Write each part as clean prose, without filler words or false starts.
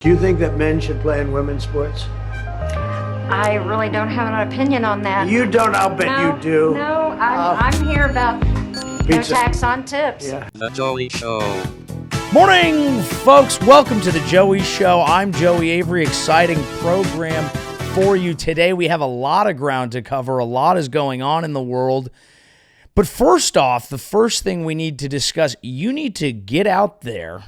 Do you think that men should play in women's sports? I really don't have an opinion on that. You don't? I'll bet you do. No, I'm here about no Pizza. tax on tips. Yeah. The Joey Show. Morning, folks. Welcome to the Joey Show. I'm Joey Avery. Exciting program for you today. We have a lot of ground to cover. A lot is going on in the world. But first off, the first thing we need to discuss, you need to get out there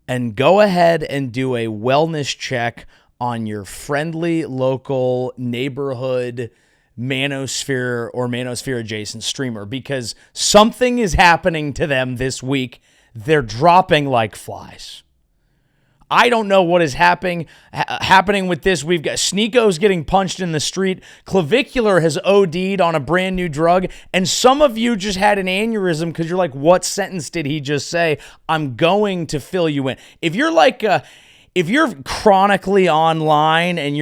and go ahead and do a wellness check on your friendly local neighborhood manosphere or manosphere adjacent streamer, because something is happening to them this week. They're dropping like flies. I don't know what is happening with this. We've got Sneako's getting punched in the street. Clavicular has OD'd on a brand new drug. And some of you just had an aneurysm because you're like, what sentence did he just say? I'm going to fill you in. If you're like, if you're chronically online and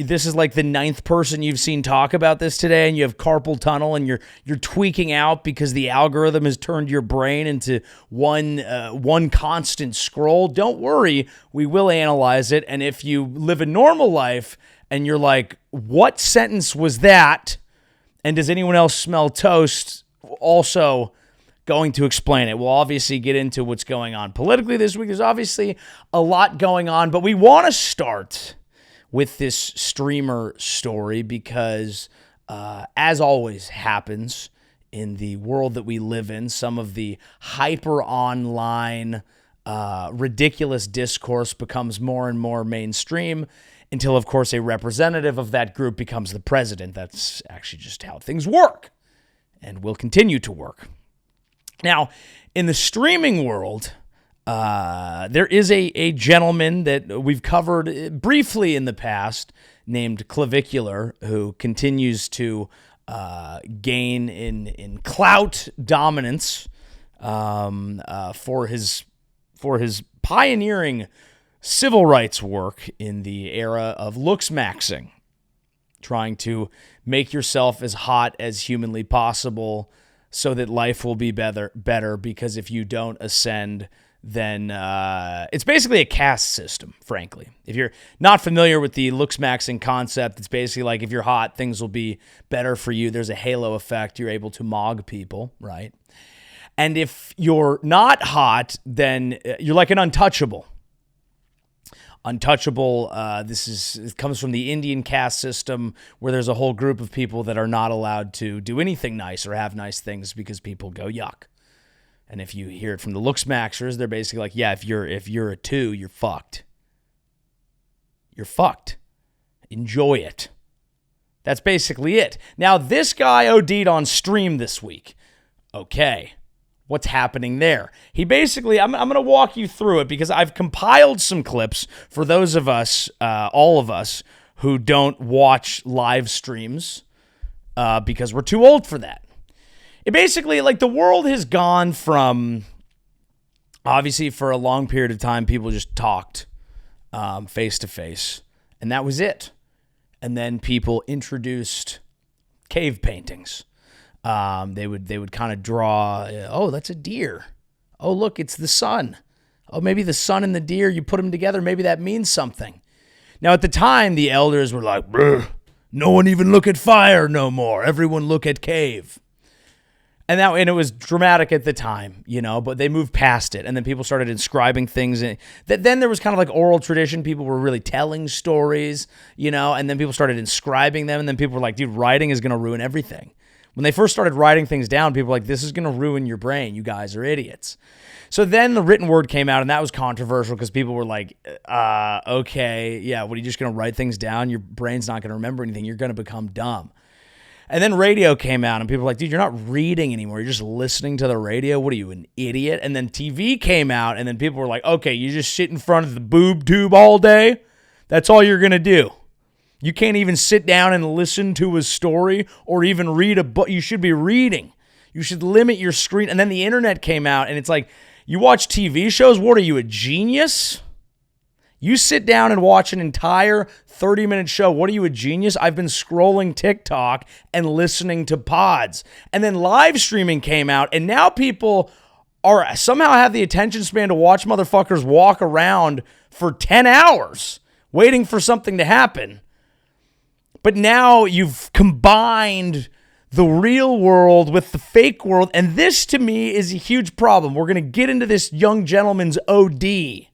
this is like the 9th person you've seen talk about this today, and you have carpal tunnel and you're tweaking out because the algorithm has turned your brain into one constant scroll, don't worry, we will analyze it. And if you live a normal life and you're like, what sentence was that? And does anyone else smell toast? Also going to explain it. We'll obviously get into what's going on politically this week. There's obviously a lot going on, but we want to start with this streamer story because, as always happens in the world that we live in, some of the hyper online, ridiculous discourse becomes more and more mainstream until, of course, a representative of that group becomes the president. That's actually just how things work and will continue to work. Now, in the streaming world, there is a gentleman that we've covered briefly in the past named Clavicular, who continues to gain in clout dominance for his pioneering civil rights work in the era of Looksmaxxing, trying to make yourself as hot as humanly possible so that life will be better, because if you don't ascend, then it's basically a caste system, frankly. If you're not familiar with the Looksmaxxing concept, it's basically like if you're hot, things will be better for you. There's a halo effect. You're able to mog people, right? And if you're not hot, then you're like an untouchable. Untouchable, it comes from the Indian caste system, where there's a whole group of people that are not allowed to do anything nice or have nice things because people go yuck. And if you hear it from the Looksmaxxers, they're basically like, yeah, if you're a 2, you're fucked. You're fucked. Enjoy it. That's basically it. Now, this guy OD'd on stream this week. Okay. What's happening there? He basically, I'm going to walk you through it because I've compiled some clips for those of us, all of us, who don't watch live streams because we're too old for that. It basically, like, the world has gone from, obviously for a long period of time, people just talked face to face, and that was it. And then people introduced cave paintings. They would kind of draw, oh, that's a deer. Oh, look, it's the sun. Oh, maybe the sun and the deer, you put them together, maybe that means something. Now, at the time, the elders were like, no one even look at fire no more. Everyone look at cave. And it was dramatic at the time, but they moved past it. And then people started inscribing things. And then there was kind of like oral tradition. People were really telling stories, and then people started inscribing them. And then people were like, dude, writing is going to ruin everything. When they first started writing things down, people were like, this is going to ruin your brain. You guys are idiots. So then the written word came out, and that was controversial because people were like, okay, yeah, what, are you just going to write things down? Your brain's not going to remember anything. You're going to become dumb. And then radio came out, and people were like, dude, you're not reading anymore. You're just listening to the radio. What are you, an idiot? And then TV came out, and then people were like, okay, you just sit in front of the boob tube all day? That's all you're going to do. You can't even sit down and listen to a story or even read a book. You should be reading. You should limit your screen. And then the internet came out, and it's like, you watch TV shows? What are you, a genius? You sit down and watch an entire 30-minute show. What are you, a genius? I've been scrolling TikTok and listening to pods. And then live streaming came out, and now people are somehow have the attention span to watch motherfuckers walk around for 10 hours waiting for something to happen. But now you've combined the real world with the fake world, and this to me is a huge problem. We're going to get into this young gentleman's OD.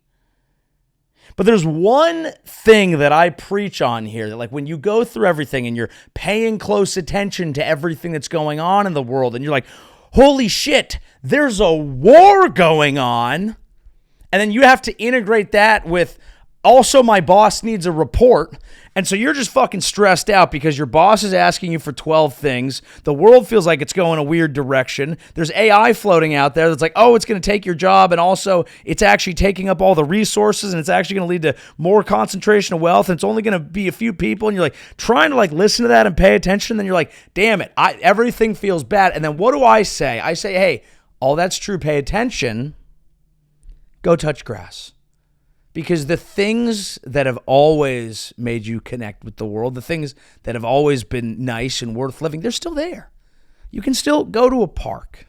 But there's one thing that I preach on here, that like when you go through everything and you're paying close attention to everything that's going on in the world, and you're like, holy shit, there's a war going on. And then you have to integrate that with, also my boss needs a report. And so you're just fucking stressed out because your boss is asking you for 12 things. The world feels like it's going a weird direction. There's AI floating out there that's like, oh, it's going to take your job. And also it's actually taking up all the resources, and it's actually going to lead to more concentration of wealth. And it's only going to be a few people. And you're like trying to like listen to that and pay attention. And then you're like, damn it, everything feels bad. And then what do I say? I say, hey, all that's true. Pay attention. Go touch grass. Because the things that have always made you connect with the world, the things that have always been nice and worth living, they're still there. You can still go to a park.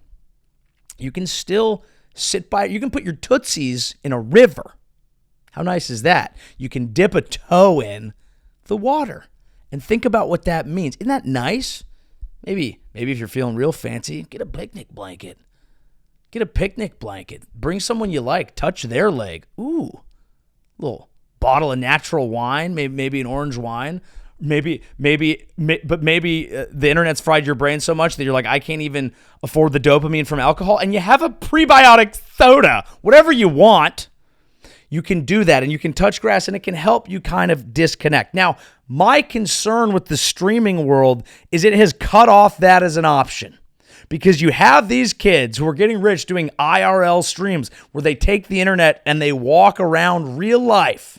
You can still sit by, you can put your tootsies in a river. How nice is that? You can dip a toe in the water and think about what that means. Isn't that nice? Maybe if you're feeling real fancy, get a picnic blanket. Get a picnic blanket. Bring someone you like. Touch their leg. Ooh. Little bottle of natural wine, maybe an orange wine, maybe the internet's fried your brain so much that you're like, I can't even afford the dopamine from alcohol, and you have a prebiotic soda, whatever you want. You can do that, and you can touch grass, and it can help you kind of disconnect. Now, my concern with the streaming world is it has cut off that as an option. Because you have these kids who are getting rich doing IRL streams where they take the internet and they walk around real life.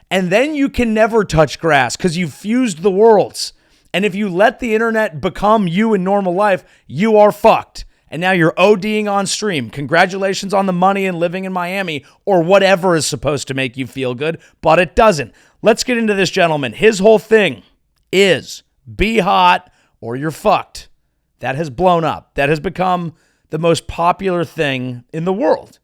And then you can never touch grass because you've fused the worlds. And if you let the internet become you in normal life, you are fucked. And now you're ODing on stream. Congratulations on the money and living in Miami or whatever is supposed to make you feel good, but it doesn't. Let's get into this gentleman. His whole thing is be hot or you're fucked. That has blown up. That has become the most popular thing in the world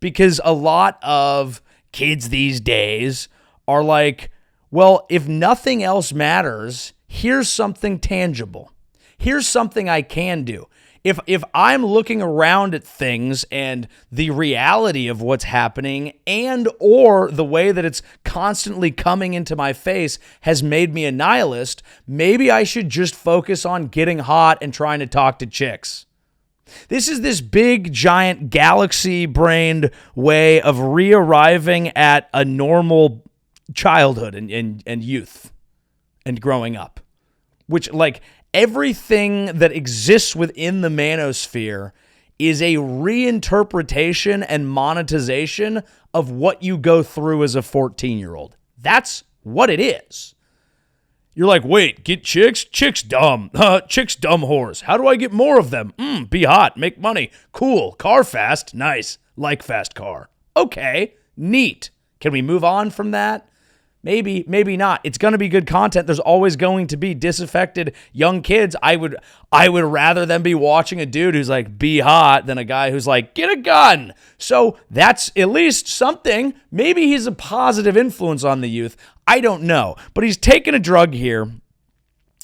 because a lot of kids these days are like, well, if nothing else matters, here's something tangible. Here's something I can do. If I'm looking around at things and the reality of what's happening and or the way that it's constantly coming into my face has made me a nihilist, maybe I should just focus on getting hot and trying to talk to chicks. This is this big, giant, galaxy-brained way of re-arriving at a normal childhood and youth and growing up, which, like, everything that exists within the manosphere is a reinterpretation and monetization of what you go through as a 14-year-old. That's what it is. You're like, wait, get chicks? Chicks dumb. Chicks dumb whores. How do I get more of them? Be hot, make money. Cool. Car fast. Nice. Like fast car. Okay. Neat. Can we move on from that? Maybe, maybe not. It's going to be good content. There's always going to be disaffected young kids. I would rather them be watching a dude who's like, be hot than a guy who's like, get a gun. So that's at least something. Maybe he's a positive influence on the youth. I don't know. But he's taken a drug here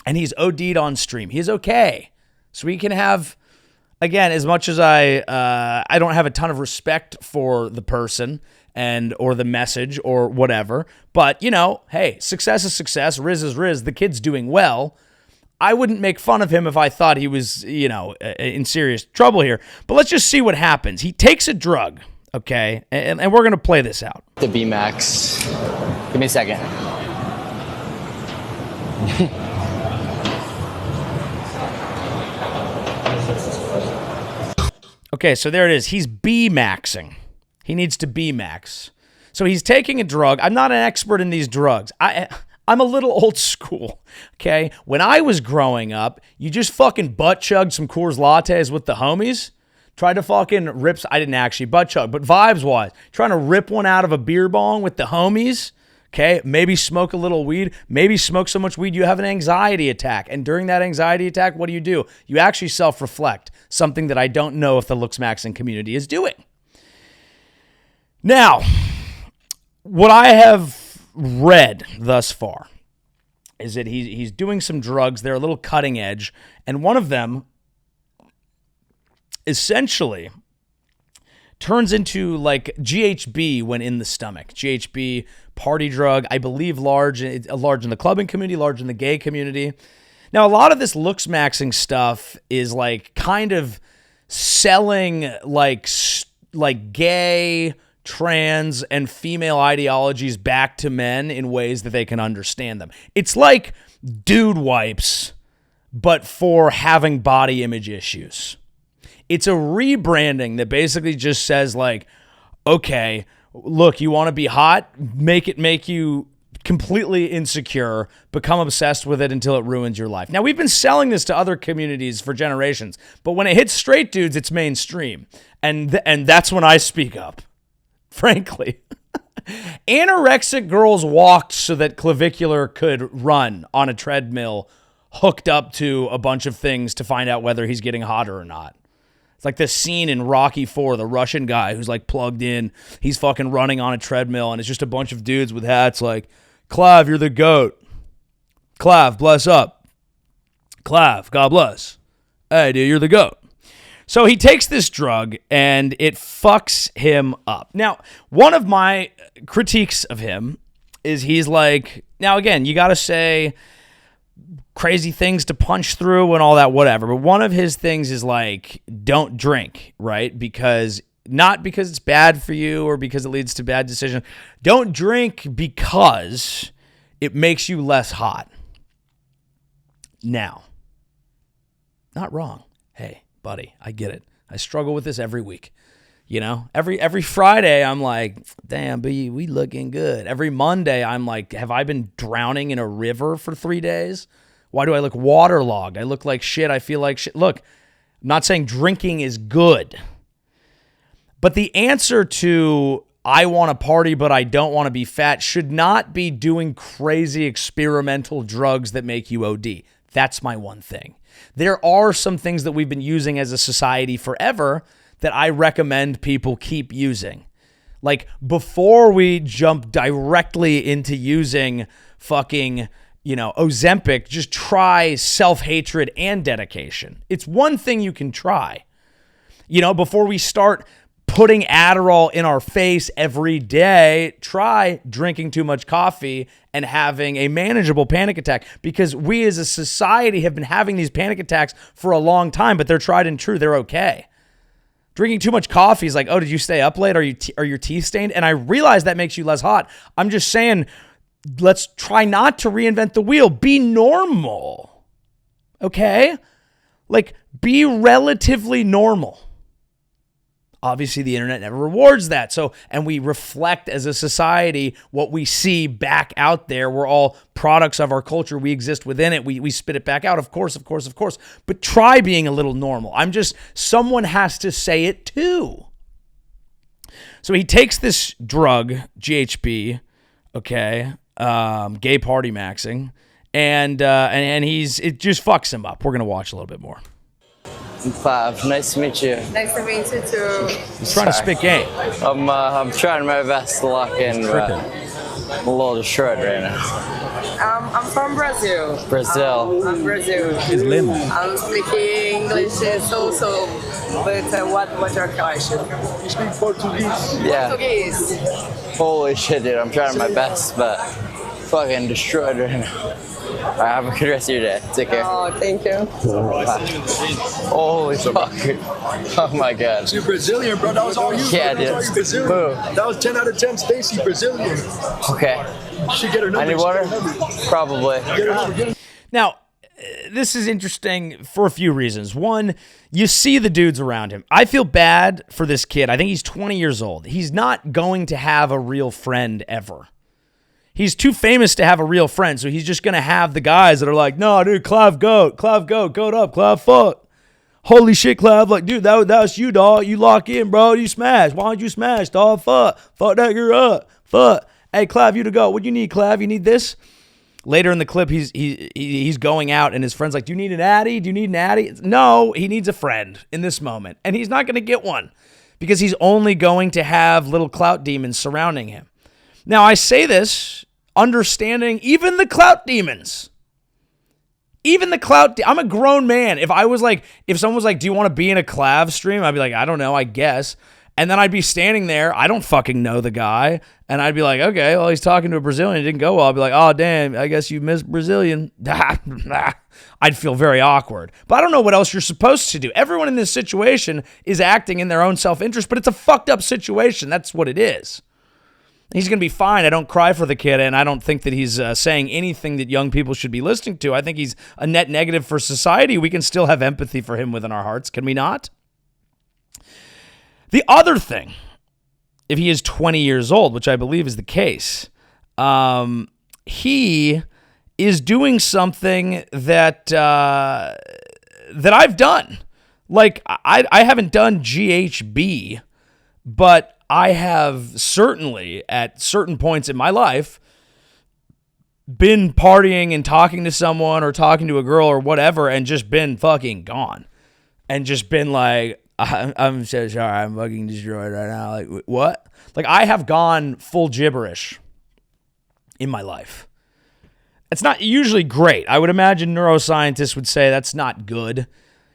and he's OD'd on stream. He's okay. So we can have, again, as much as I don't have a ton of respect for the person and or the message or whatever, but you know, hey, success is success, Riz is Riz, the kid's doing well. I wouldn't make fun of him if I thought he was, you know, in serious trouble here. But let's just see what happens. He takes a drug, okay, and we're going to play this out. The B-Max. Give me a second. Okay, so there it is. He's B-maxing. He needs to B-max. So he's taking a drug. I'm not an expert in these drugs. I'm a little old school, okay? When I was growing up, you just fucking butt chugged some Coors Lattes with the homies. Tried to fucking rip, I didn't actually butt chug, but vibes-wise, trying to rip one out of a beer bong with the homies. Okay, maybe smoke a little weed. Maybe smoke so much weed you have an anxiety attack. And during that anxiety attack, what do? You actually self-reflect, something that I don't know if the Looksmaxxing community is doing. Now, what I have read thus far is that he's doing some drugs. They're a little cutting edge. And one of them essentially turns into like GHB when in the stomach. GHB, party drug, I believe large in the clubbing community, large in the gay community. Now, a lot of this Looksmaxxing stuff is like kind of selling like gay, trans, and female ideologies back to men in ways that they can understand them. It's like dude wipes, but for having body image issues. It's a rebranding that basically just says like, okay, look, you want to be hot? Make it make you completely insecure, become obsessed with it until it ruins your life. Now, we've been selling this to other communities for generations, but when it hits straight dudes, it's mainstream. And that's when I speak up, frankly. Anorexic girls walked so that Clavicular could run on a treadmill hooked up to a bunch of things to find out whether he's getting hotter or not. It's like this scene in Rocky IV, the Russian guy who's like plugged in. He's fucking running on a treadmill, and it's just a bunch of dudes with hats like, Clav, you're the GOAT. Clav, bless up. Clav, God bless. Hey, dude, you're the GOAT. So he takes this drug, and it fucks him up. Now, one of my critiques of him is he's like, now again, you got to say crazy things to punch through and all that, whatever. But one of his things is like, don't drink, right? Not because it's bad for you or because it leads to bad decisions. Don't drink because it makes you less hot. Now, not wrong. Hey, buddy, I get it. I struggle with this every week. You know, every Friday, I'm like, damn, B, we looking good. Every Monday, I'm like, have I been drowning in a river for 3 days? Why do I look waterlogged? I look like shit. I feel like shit. Look, I'm not saying drinking is good. But the answer to I want to party, but I don't want to be fat should not be doing crazy experimental drugs that make you OD. That's my one thing. There are some things that we've been using as a society forever that I recommend people keep using. Like before we jump directly into using fucking, Ozempic, just try self-hatred and dedication. It's one thing you can try. Before we start putting Adderall in our face every day, try drinking too much coffee and having a manageable panic attack, because we as a society have been having these panic attacks for a long time, but they're tried and true. They're okay. Drinking too much coffee is like, oh, did you stay up late? Are your teeth stained? And I realize that makes you less hot. I'm just saying, let's try not to reinvent the wheel. Be normal. Okay? Like, be relatively normal. Obviously, the internet never rewards that. So, and we reflect as a society what we see back out there. We're all products of our culture. We exist within it. We spit it back out. Of course. But try being a little normal. Someone has to say it too. So he takes this drug, GHB, okay, gay party maxing, and it just fucks him up. We're gonna watch a little bit more. Clav, nice to meet you. Nice to meet you too. He's trying to spit game. I'm trying my best to lock in, but I'm a little destroyed right now. I'm from Brazil. Brazil. I'm Brazil. I'm speaking English so. But what's your question? You speak Portuguese? Yeah. Portuguese. Holy shit, dude. I'm trying my best, but fucking destroyed right now. All right, have a good rest of your day. Take care. Oh, thank you. Holy fuck. Oh my god. So you're Brazilian, bro. That was all you. Yeah, bro. That was all you Brazilian. Who? That was 10 out of 10. Stacy, Brazilian. Okay. She get her number. I need water? Probably. Get her number. Now, this is interesting for a few reasons. One, you see the dudes around him. I feel bad for this kid. I think he's 20 years old. He's not going to have a real friend ever. He's too famous to have a real friend, so he's just going to have the guys that are like, no, dude, Clav goat, goat up, Clav fuck. Holy shit, Clav, like, dude, that was you, dog. You lock in, bro. You smash. Why don't you smash, dog? Fuck that, you're up. Fuck. Hey, Clav, you to go. What do you need, Clav? You need this? Later in the clip, he's going out, and his friend's like, do you need an Addy? Do you need an Addy? No, he needs a friend in this moment, and he's not going to get one because he's only going to have little clout demons surrounding him. Now, I say this understanding even the clout demons. Even the clout, I'm a grown man. If someone was like, do you want to be in a Clav stream? I'd be like, I don't know, I guess. And then I'd be standing there. I don't fucking know the guy. And I'd be like, okay, well, he's talking to a Brazilian. It didn't go well. I'd be like, oh, damn, I guess you missed Brazilian. I'd feel very awkward. But I don't know what else you're supposed to do. Everyone in this situation is acting in their own self-interest, but it's a fucked up situation. That's what it is. He's going to be fine. I don't cry for the kid, and I don't think that he's saying anything that young people should be listening to. I think he's a net negative for society. We can still have empathy for him within our hearts, can we not? The other thing, if he is 20 years old, which I believe is the case, he is doing something that I've done. Like, I haven't done GHB, but I have certainly, at certain points in my life, been partying and talking to someone or talking to a girl or whatever and just been fucking gone. And just been like, I'm so sorry, I'm fucking destroyed right now. Like, what? Like, I have gone full gibberish in my life. It's not usually great. I would imagine neuroscientists would say that's not good.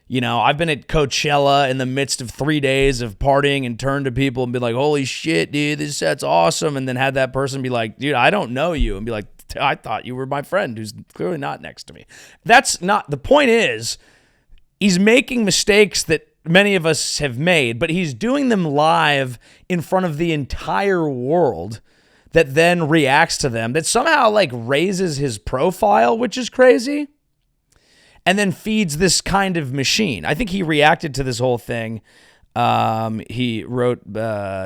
You know, I've been at Coachella in the midst of 3 days of partying and turned to people and be like, holy shit, dude, this set's awesome. And then had that person be like, dude, I don't know you. And be like, I thought you were my friend who's clearly not next to me. That's not, the point is, he's making mistakes that many of us have made, but he's doing them live in front of the entire world that then reacts to them, that somehow like raises his profile, which is crazy, and then feeds this kind of machine. I think he reacted to this whole thing. He wrote,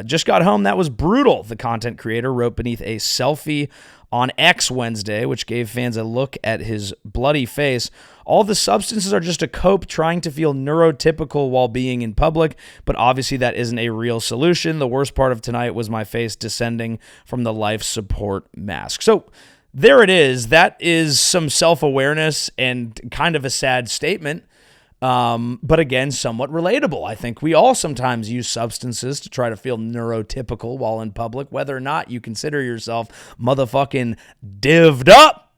just got home. That was brutal. The content creator wrote beneath a selfie on X Wednesday, which gave fans a look at his bloody face. All the substances are just a cope trying to feel neurotypical while being in public, but obviously that isn't a real solution. The worst part of tonight was my face descending from the life support mask. So there it is. That is some self-awareness and kind of a sad statement. But again, somewhat relatable. I think we all sometimes use substances to try to feel neurotypical while in public, whether or not you consider yourself motherfucking divved up.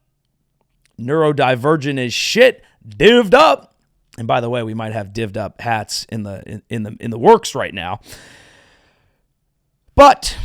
Neurodivergent as shit, divved up. And by the way, we might have divved up hats in the works right now. But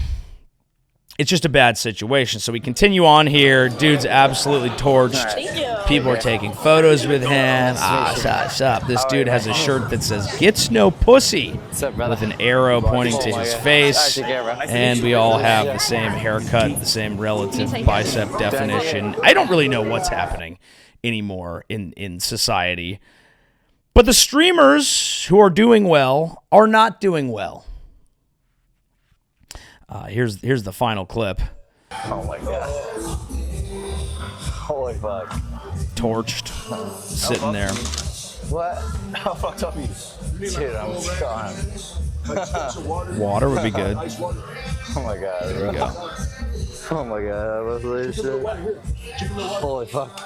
it's just a bad situation. So we continue on here. Dude's absolutely torched. People are taking photos with him. What's up? This dude has a shirt that says, "Gets no pussy," with an arrow pointing to his face. And we all have the same haircut, the same relative bicep definition. I don't really know what's happening anymore in society. But the streamers who are doing well are not doing well. Here's the final clip. Oh my god. Holy fuck. Torched, sitting there. What? How fucked up are you? Dude, I'm gone. Water would be good. Oh my god. There we go. Oh my god, that was really shit. Holy fuck.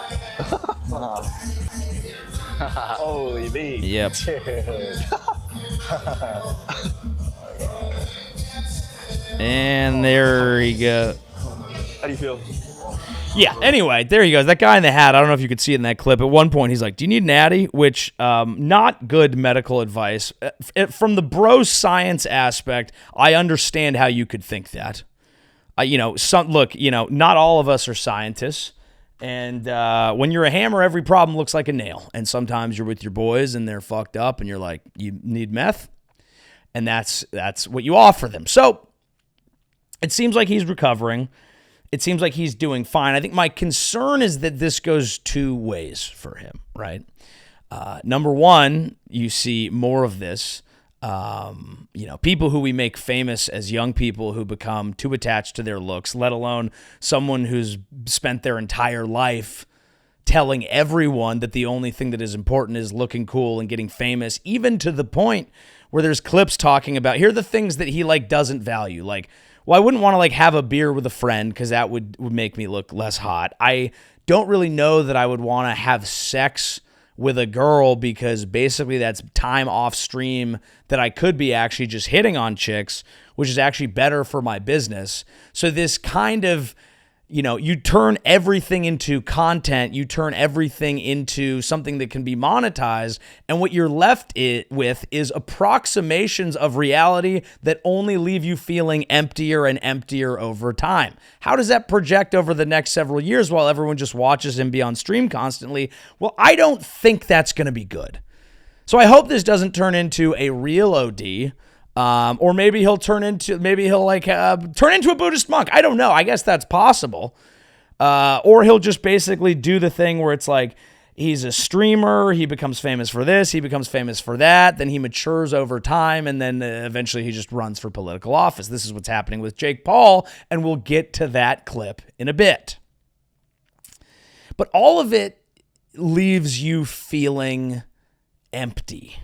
Holy beat. Yep. And there you go. How do you feel? Yeah, anyway, there he goes. That guy in the hat, I don't know if you could see it in that clip. At one point, he's like, do you need an Addy? Which, not good medical advice. From the bro science aspect, I understand how you could think that. Not all of us are scientists. And when you're a hammer, every problem looks like a nail. And sometimes you're with your boys and they're fucked up and you're like, you need meth? And that's what you offer them. So it seems like he's recovering. It seems like he's doing fine. I think my concern is that this goes two ways for him, right? Number one, you see more of this. People who we make famous as young people who become too attached to their looks, let alone someone who's spent their entire life telling everyone that the only thing that is important is looking cool and getting famous, even to the point where there's clips talking about, here are the things that he doesn't value, like Well, I wouldn't want to like have a beer with a friend because that would make me look less hot. I don't really know that I would want to have sex with a girl because basically that's time off stream that I could be actually just hitting on chicks, which is actually better for my business. So this kind of, you turn everything into content, you turn everything into something that can be monetized, and what you're left with is approximations of reality that only leave you feeling emptier and emptier over time. How does that project over the next several years while everyone just watches him be on stream constantly? Well, I don't think that's going to be good. So I hope this doesn't turn into a real OD. Or maybe he'll turn into a Buddhist monk. I don't know. I guess that's possible. Or he'll just basically do the thing where it's like he's a streamer, he becomes famous for this, he becomes famous for that, then he matures over time, and then eventually he just runs for political office. This is what's happening with Jake Paul, and we'll get to that clip in a bit. But all of it leaves you feeling empty.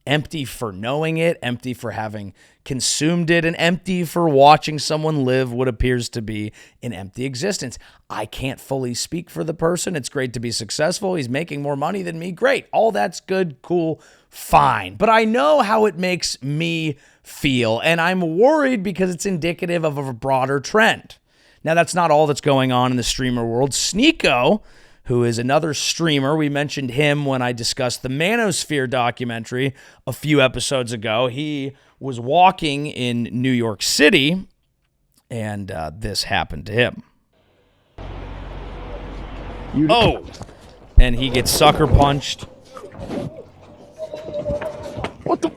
Empty for knowing it, empty for having consumed it, and empty for watching someone live what appears to be an empty existence. I can't fully speak for the person. It's great to be successful. He's making more money than me. Great. All that's good, cool, fine. But I know how it makes me feel, and I'm worried because it's indicative of a broader trend. Now, that's not all that's going on in the streamer world. Sneako, who is another streamer. We mentioned him when I discussed the Manosphere documentary a few episodes ago. He was walking in New York City, and this happened to him. And he gets sucker punched. What the?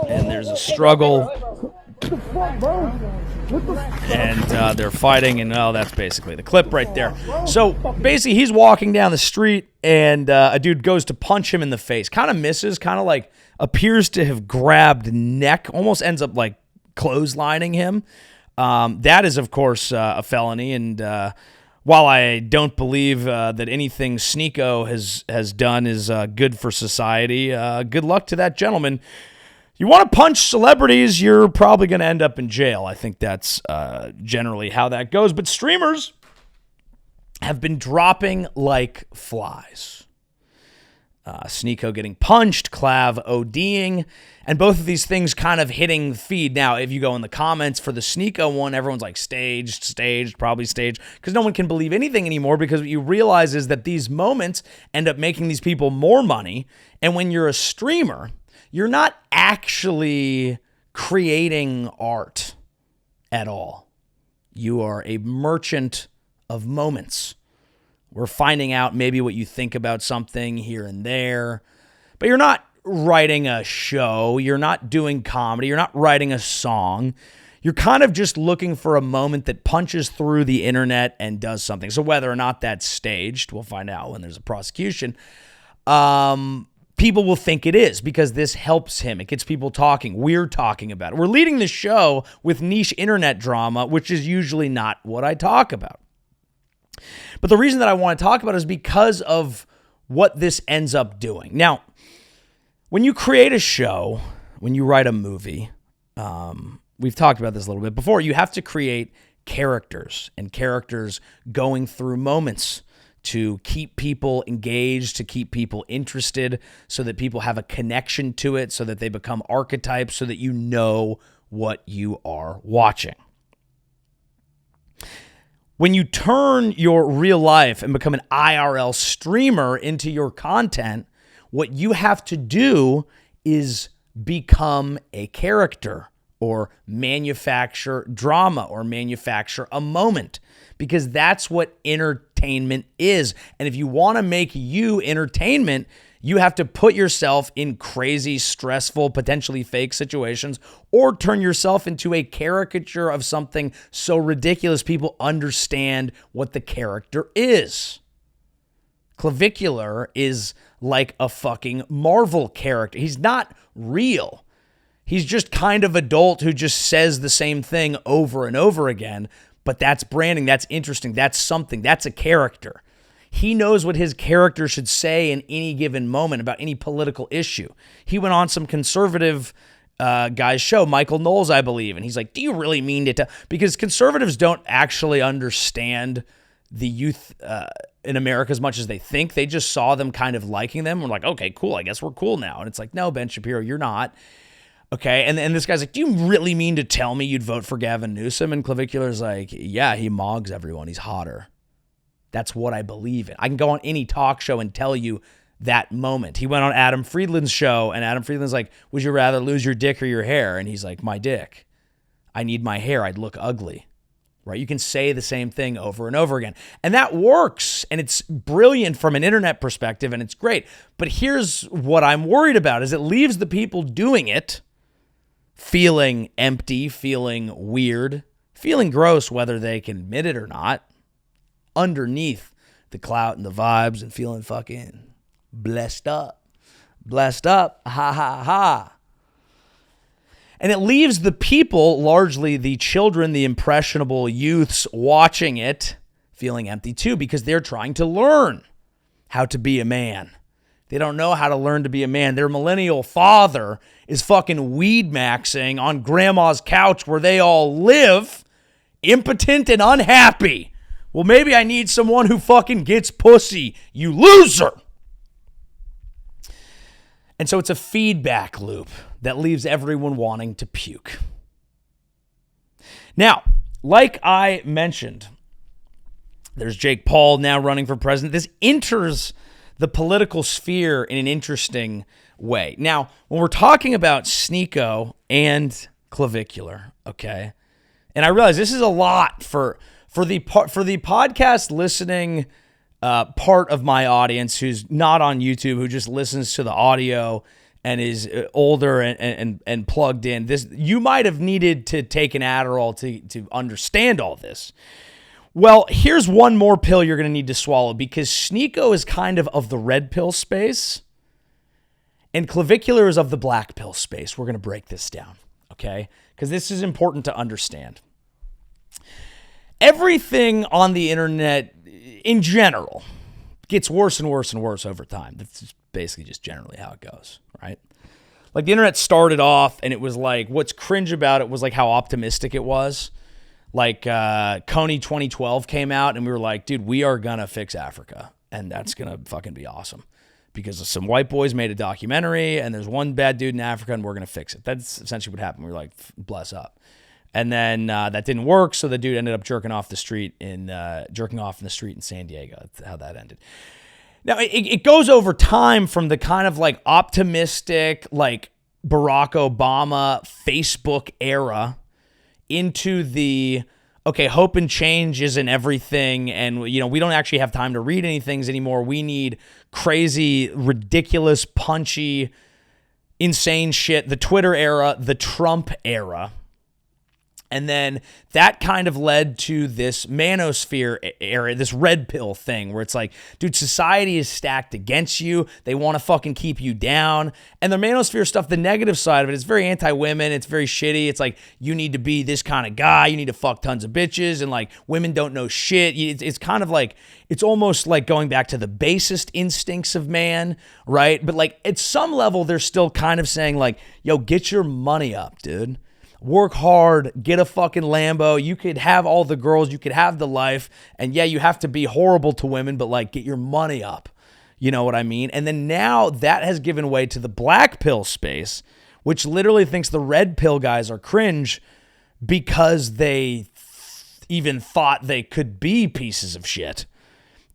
And there's a struggle. And they're fighting, and that's basically the clip right there. So basically, he's walking down the street, and a dude goes to punch him in the face. Kind of misses, kind of like appears to have grabbed neck, almost ends up like clotheslining him. That is, of course, a felony, and while I don't believe that anything Sneako has done is good for society, good luck to that gentleman. You want to punch celebrities, you're probably going to end up in jail. I think that's generally how that goes. But streamers have been dropping like flies. Sneako getting punched, Clav OD'ing, and both of these things kind of hitting the feed. Now, if you go in the comments for the Sneako one, everyone's like staged, probably staged, because no one can believe anything anymore, because what you realize is that these moments end up making these people more money. And when you're a streamer, you're not actually creating art at all. You are a merchant of moments. We're finding out maybe what you think about something here and there, but you're not writing a show. You're not doing comedy. You're not writing a song. You're kind of just looking for a moment that punches through the internet and does something. So whether or not that's staged, we'll find out when there's a prosecution. People will think it is because this helps him. It gets people talking. We're talking about it. We're leading the show with niche internet drama, which is usually not what I talk about. But the reason that I want to talk about it is because of what this ends up doing. Now, when you create a show, when you write a movie, we've talked about this a little bit before, you have to create characters and characters going through moments to keep people engaged, to keep people interested, so that people have a connection to it, so that they become archetypes, so that you know what you are watching. When you turn your real life and become an IRL streamer into your content, what you have to do is become a character or manufacture drama or manufacture a moment, because that's what entertainment is. And if you want to make you entertainment, you have to put yourself in crazy, stressful, potentially fake situations, or turn yourself into a caricature of something so ridiculous people understand what the character is. Clavicular is like a fucking Marvel character. He's not real. He's just kind of adult who just says the same thing over and over again. But that's branding. That's interesting. That's something. That's a character. He knows what his character should say in any given moment about any political issue. He went on some conservative guy's show, Michael Knowles, I believe. And he's like, do you really mean to tell? Because conservatives don't actually understand the youth in America as much as they think. They just saw them kind of liking them. We're like, okay, cool. I guess we're cool now. And it's like, no, Ben Shapiro, you're not. Okay. And this guy's like, do you really mean to tell me you'd vote for Gavin Newsom? And Clavicular's like, yeah, he mogs everyone. He's hotter. That's what I believe in. I can go on any talk show and tell you that moment. He went on Adam Friedland's show, and Adam Friedland's like, would you rather lose your dick or your hair? And he's like, my dick. I need my hair. I'd look ugly. Right? You can say the same thing over and over again. And that works, and it's brilliant from an internet perspective, and it's great. But here's what I'm worried about is it leaves the people doing it feeling empty, feeling weird, feeling gross, whether they can admit it or not, underneath the clout and the vibes and feeling fucking blessed up, ha ha ha. And it leaves the people, largely the children, the impressionable youths watching it, feeling empty too, because they're trying to learn how to be a man. They don't know how to learn to be a man. Their millennial father is fucking weed maxing on grandma's couch where they all live, impotent and unhappy. Well, maybe I need someone who fucking gets pussy, you loser. And so it's a feedback loop that leaves everyone wanting to puke. Now, like I mentioned, there's Jake Paul now running for president. This enters the political sphere in an interesting way. Now, when we're talking about Sneako and Clavicular, okay, and I realize this is a lot for the podcast listening part of my audience who's not on YouTube, who just listens to the audio and is older and plugged in. This, you might have needed to take an Adderall to understand all this. Well, here's one more pill you're going to need to swallow, because Sneako is kind of the red pill space and Clavicular is of the black pill space. We're going to break this down, okay? Because this is important to understand. Everything on the internet in general gets worse and worse and worse over time. That's basically just generally how it goes, right? Like the internet started off and it was like, what's cringe about it was like how optimistic it was. Like Coney 2012 came out and we were like, dude, we are going to fix Africa. And that's going to fucking be awesome. Because some white boys made a documentary and there's one bad dude in Africa and we're going to fix it. That's essentially what happened. We were like, bless up. And then that didn't work, so the dude ended up jerking off in the street in San Diego. That's how that ended. Now, it goes over time from the kind of like optimistic, like Barack Obama Facebook era into the, okay, hope and change isn't everything, and you know we don't actually have time to read any things anymore. We need crazy, ridiculous, punchy, insane shit. The Twitter era, the Trump era. And then that kind of led to this manosphere area, this red pill thing where it's like, dude, society is stacked against you. They want to fucking keep you down. And the manosphere stuff, the negative side of it, is very anti-women. It's very shitty. It's like, you need to be this kind of guy. You need to fuck tons of bitches. And like, women don't know shit. It's kind of like, it's almost like going back to the basest instincts of man, right? But like, at some level, they're still kind of saying like, yo, get your money up, dude. Work hard, get a fucking Lambo. You could have all the girls, you could have the life. And yeah, you have to be horrible to women, but like get your money up. You know what I mean? And then now that has given way to the black pill space, which literally thinks the red pill guys are cringe because they even thought they could be pieces of shit.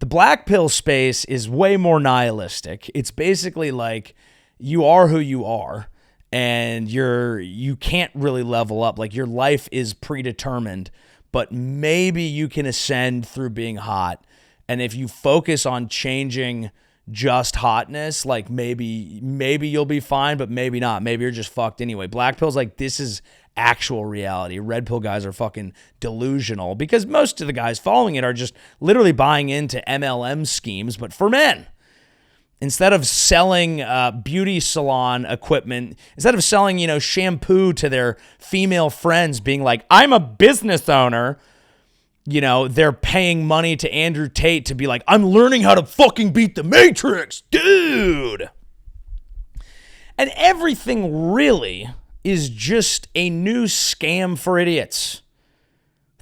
The black pill space is way more nihilistic. It's basically like you are who you are. And you can't really level up. Like your life is predetermined, but maybe you can ascend through being hot. And if you focus on changing just hotness, like maybe you'll be fine, but maybe not. Maybe you're just fucked anyway. Black pill's like, this is actual reality. Red pill guys are fucking delusional because most of the guys following it are just literally buying into MLM schemes, but for men. Instead of selling beauty salon equipment, instead of selling, shampoo to their female friends being like, I'm a business owner, they're paying money to Andrew Tate to be like, I'm learning how to fucking beat the Matrix, dude. And everything really is just a new scam for idiots.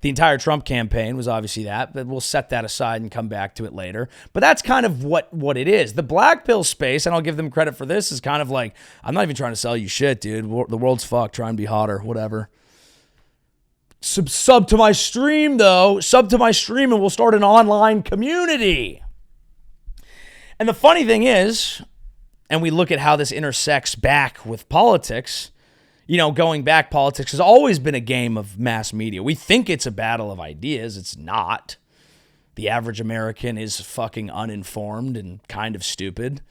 The entire Trump campaign was obviously that, but we'll set that aside and come back to it later. But that's kind of what it is. The black pill space, and I'll give them credit for this, is kind of like, I'm not even trying to sell you shit, dude. The world's fucked. Try and be hotter, whatever. Sub to my stream, though. Sub to my stream, and we'll start an online community. And the funny thing is, and we look at how this intersects back with politics, you know, going back, politics has always been a game of mass media. We think it's a battle of ideas. It's not. The average American is fucking uninformed and kind of stupid,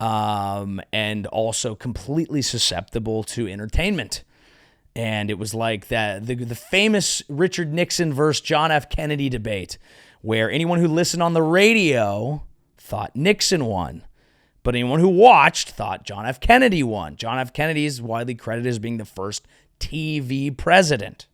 and also completely susceptible to entertainment. And it was like that the famous Richard Nixon versus John F. Kennedy debate, where anyone who listened on the radio thought Nixon won. But anyone who watched thought John F. Kennedy won. John F. Kennedy is widely credited as being the first TV president.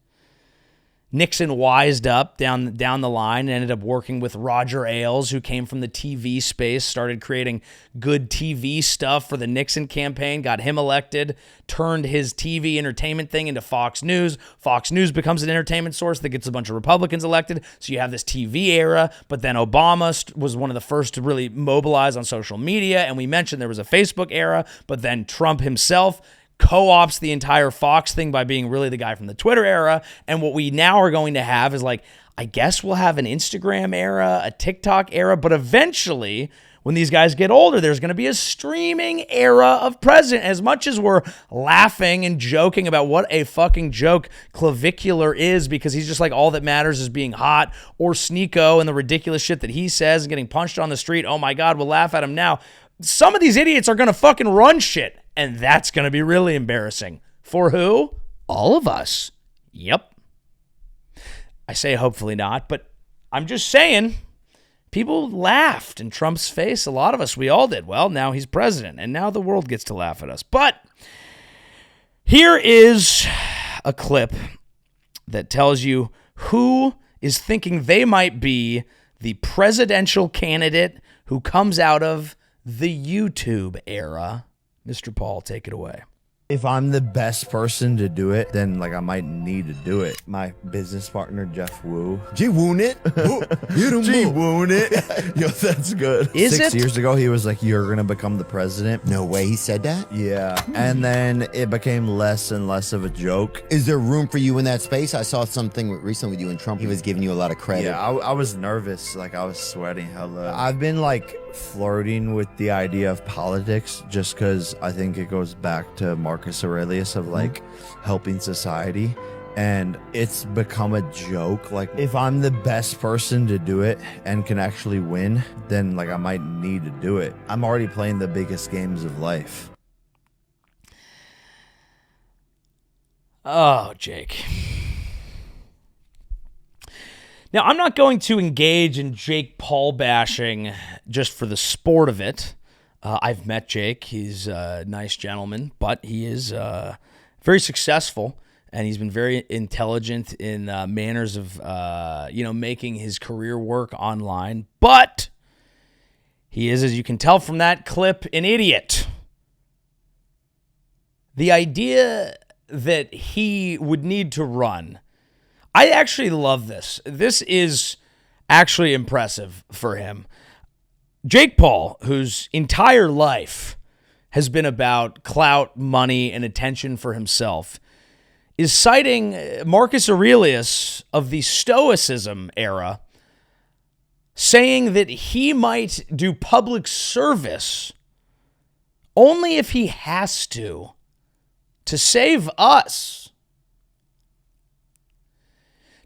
Nixon wised up down the line and ended up working with Roger Ailes, who came from the TV space, started creating good TV stuff for the Nixon campaign, got him elected, turned his TV entertainment thing into Fox News. Fox News becomes an entertainment source that gets a bunch of Republicans elected. So you have this TV era, but then Obama was one of the first to really mobilize on social media. And we mentioned there was a Facebook era, but then Trump himself co-ops the entire Fox thing by being really the guy from the Twitter era. And what we now are going to have is like, I guess we'll have an Instagram era, a TikTok era, but eventually when these guys get older, there's going to be a streaming era of president. As much as we're laughing and joking about what a fucking joke Clavicular is, because he's just like, all that matters is being hot, or Sneako and the ridiculous shit that he says and getting punched on the street. Oh my God, we'll laugh at him now. Some of these idiots are going to fucking run shit. And that's going to be really embarrassing. For who? All of us. Yep. I say hopefully not, but I'm just saying, people laughed in Trump's face. A lot of us, we all did. Well, now he's president, and now the world gets to laugh at us. But here is a clip that tells you who is thinking they might be the presidential candidate who comes out of the YouTube era. Mr. Paul, take it away. If I'm the best person to do it, then like I might need to do it. My business partner, Jeff Wu. G-Woon it. G-Woon it. Yo, that's good. Is 6 it? years ago, he was like, you're going to become the president. No way he said that? Yeah. And then it became less and less of a joke. Is there room for you in that space? I saw something recently with you and Trump. He was giving you a lot of credit. Yeah, I was nervous. Like I was sweating hella. I've been like flirting with the idea of politics just because I think it goes back to Marcus Aurelius of like helping society, and it's become a joke. Like if I'm the best person to do it and can actually win, then like I might need to do it. I'm already playing the biggest games of life. Oh, Jake. Now, I'm not going to engage in Jake Paul bashing just for the sport of it. I've met Jake. He's a nice gentleman, but he is very successful, and he's been very intelligent in manners of, making his career work online. But he is, as you can tell from that clip, an idiot. The idea that he would need to run, I actually love this. This is actually impressive for him. Jake Paul, whose entire life has been about clout, money, and attention for himself, is citing Marcus Aurelius of the Stoicism era, saying that he might do public service only if he has to save us.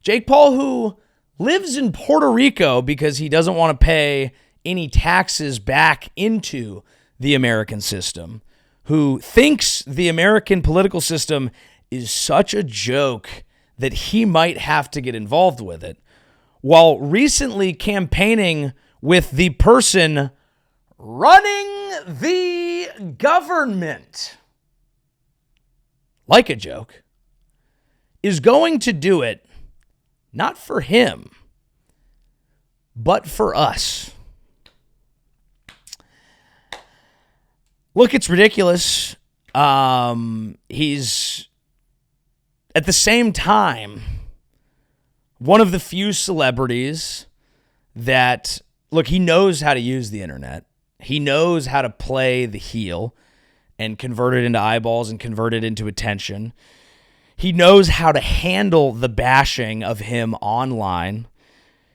Jake Paul, who lives in Puerto Rico because he doesn't want to pay any taxes back into the American system, who thinks the American political system is such a joke that he might have to get involved with it, while recently campaigning with the person running the government, like a joke, is going to do it not for him, but for us. Look, it's ridiculous. He's at the same time one of the few celebrities that, look, he knows how to use the internet. He knows how to play the heel and convert it into eyeballs and convert it into attention. He knows how to handle the bashing of him online.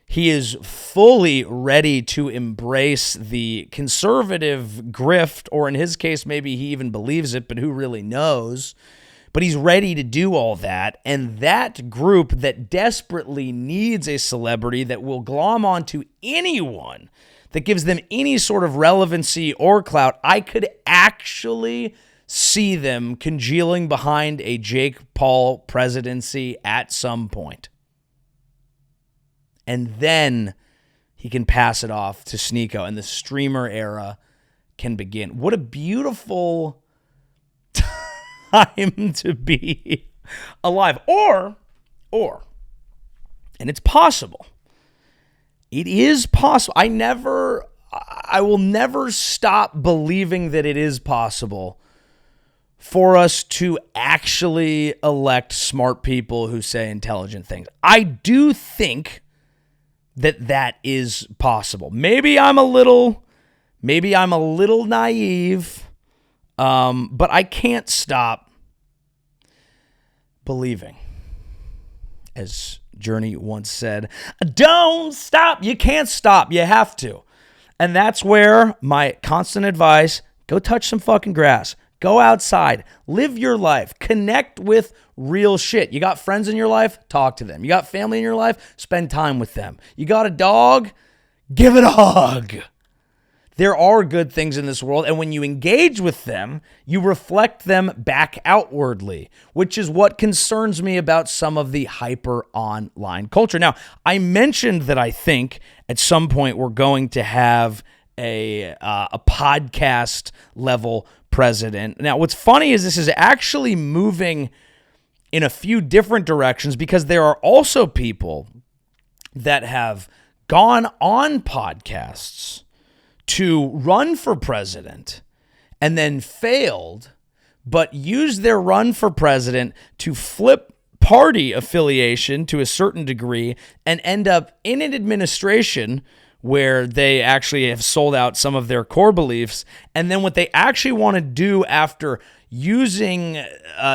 He is fully ready to embrace the conservative grift, or in his case, maybe he even believes it, but who really knows? But he's ready to do all that. And that group that desperately needs a celebrity that will glom onto anyone that gives them any sort of relevancy or clout, I could actually see them congealing behind a Jake Paul presidency at some point. And then he can pass it off to Sneako, and the streamer era can begin. What a beautiful time to be alive. Or, and it's possible. It is possible. I will never stop believing that it is possible for us to actually elect smart people who say intelligent things. I do think that is possible. Maybe I'm a little naive, but I can't stop believing. As Journey once said, don't stop. You can't stop. You have to. And that's where my constant advice, go touch some fucking grass. Go outside. Live your life. Connect with real shit. You got friends in your life? Talk to them. You got family in your life? Spend time with them. You got a dog? Give it a hug. There are good things in this world, and when you engage with them, you reflect them back outwardly, which is what concerns me about some of the hyper online culture. Now, I mentioned that I think at some point we're going to have a podcast level president. Now, what's funny is this is actually moving in a few different directions, because there are also people that have gone on podcasts to run for president and then failed, but used their run for president to flip party affiliation to a certain degree and end up in an administration where they actually have sold out some of their core beliefs. And then what they actually want to do after using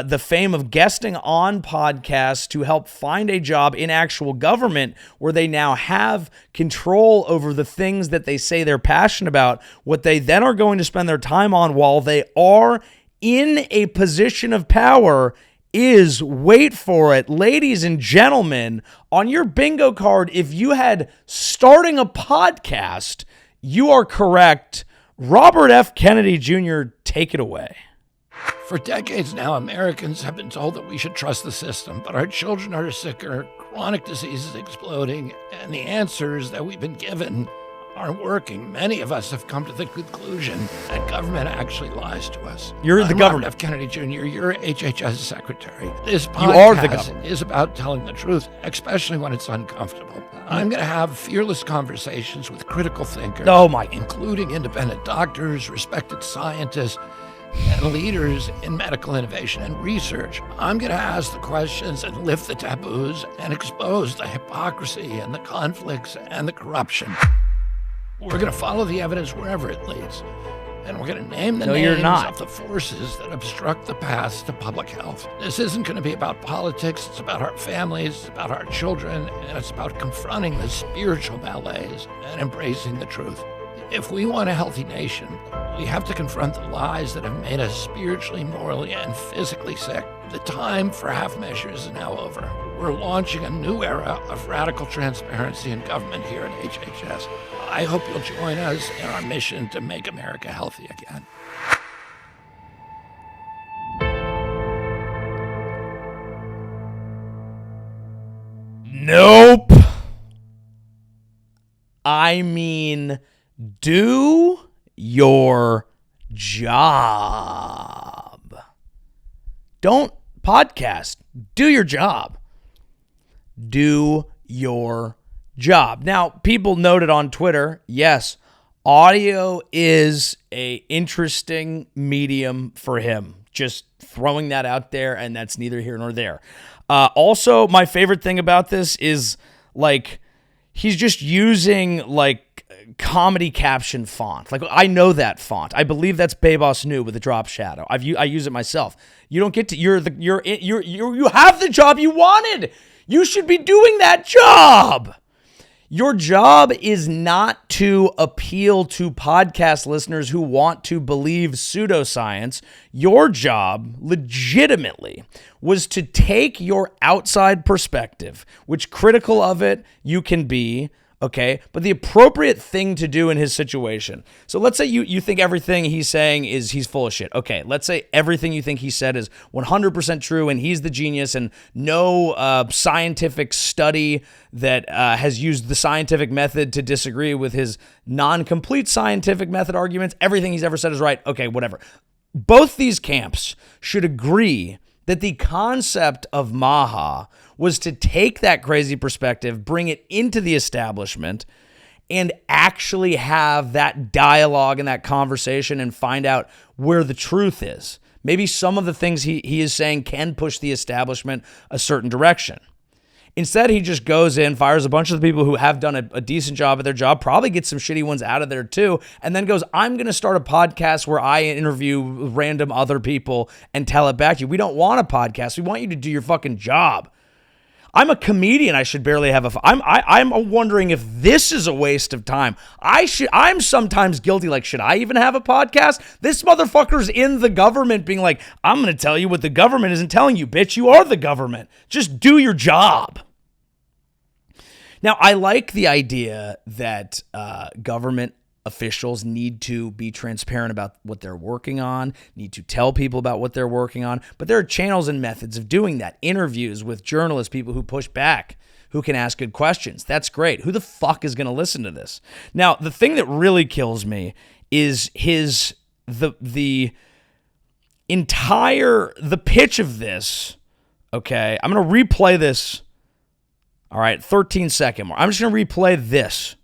the fame of guesting on podcasts to help find a job in actual government, where they now have control over the things that they say they're passionate about, what they then are going to spend their time on while they are in a position of power is, wait for it, ladies and gentlemen, on your bingo card, if you had starting a podcast, you are correct. Robert F. Kennedy Jr., take it away. For decades now, Americans have been told that we should trust the system, but our children are sicker, chronic diseases exploding, and the answers that we've been given aren't working. Many of us have come to the conclusion that government actually lies to us. You're the government. Robert F. Kennedy Jr., you're HHS secretary. This You are the podcast government. is about telling the truth, especially when it's uncomfortable. I'm going to have fearless conversations with critical thinkers, including independent doctors, respected scientists, and leaders in medical innovation and research. I'm going to ask the questions and lift the taboos and expose the hypocrisy and the conflicts and the corruption. We're going to follow the evidence wherever it leads. And we're going to name the names of the forces that obstruct the paths to public health. This isn't going to be about politics. It's about our families, it's about our children, and it's about confronting the spiritual malaise and embracing the truth. If we want a healthy nation, we have to confront the lies that have made us spiritually, morally, and physically sick. The time for half measures is now over. We're launching a new era of radical transparency in government here at HHS. I hope you'll join us in our mission to make America healthy again. Nope. I mean, do your job. Don't podcast. Do your job. Do your job. Now, people noted on Twitter, yes, audio is an interesting medium for him. Just throwing that out there, and that's neither here nor there. Also, my favorite thing about this is, like, he's just using, like, comedy caption font. Like, I know that font. I believe that's Beiber New with the drop shadow. I use it myself. You don't get to. You have the job you wanted. You should be doing that job. Your job is not to appeal to podcast listeners who want to believe pseudoscience. Your job, legitimately, was to take your outside perspective, which critical of it you can be, okay, but the appropriate thing to do in his situation. So let's say you think everything he's saying is he's full of shit. Okay, let's say everything you think he said is 100% true and he's the genius, and no scientific study that has used the scientific method to disagree with his non-complete scientific method arguments. Everything he's ever said is right. Okay, whatever. Both these camps should agree that the concept of Maha was to take that crazy perspective, bring it into the establishment, and actually have that dialogue and that conversation and find out where the truth is. Maybe some of the things he is saying can push the establishment a certain direction. Instead, he just goes in, fires a bunch of the people who have done a decent job at their job, probably gets some shitty ones out of there too, and then goes, I'm going to start a podcast where I interview random other people and tell it back to you. We don't want a podcast. We want you to do your fucking job. I'm a comedian. I should barely have I'm wondering if this is a waste of time. I'm sometimes guilty. Like, should I even have a podcast? This motherfucker's in the government being like, I'm going to tell you what the government isn't telling you, bitch. You are the government. Just do your job. Now, I like the idea that government officials need to be transparent about what they're working on, need to tell people about what they're working on, but there are channels and methods of doing that. Interviews with journalists, people who push back, who can ask good questions. That's great. Who the fuck is going to listen to this? Now, the thing that really kills me is the pitch of this, okay? I'm going to replay this. All right, 13-second more. I'm just going to replay this.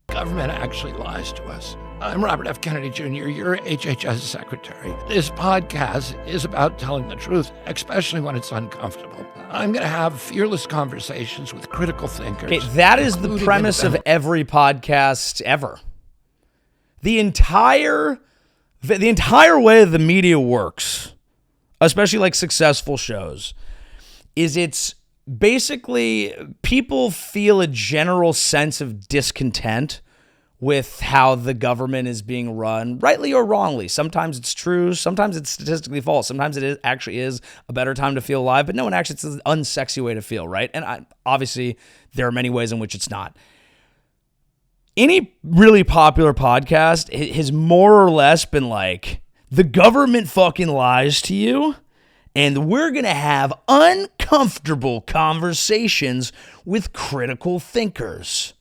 Government actually lies to us. I'm Robert F. Kennedy Jr., your HHS secretary. This podcast is about telling the truth, especially when it's uncomfortable. I'm going to have fearless conversations with critical thinkers. Okay, that is the premise of every podcast ever. The entire way the media works, especially like successful shows, is it's basically people feel a general sense of discontent with how the government is being run, rightly or wrongly. Sometimes it's true, sometimes it's statistically false, sometimes it actually is a better time to feel alive, but no one actually, it's an unsexy way to feel, right? And obviously, there are many ways in which it's not. Any really popular podcast has more or less been like, the government fucking lies to you, and we're going to have uncomfortable conversations with critical thinkers.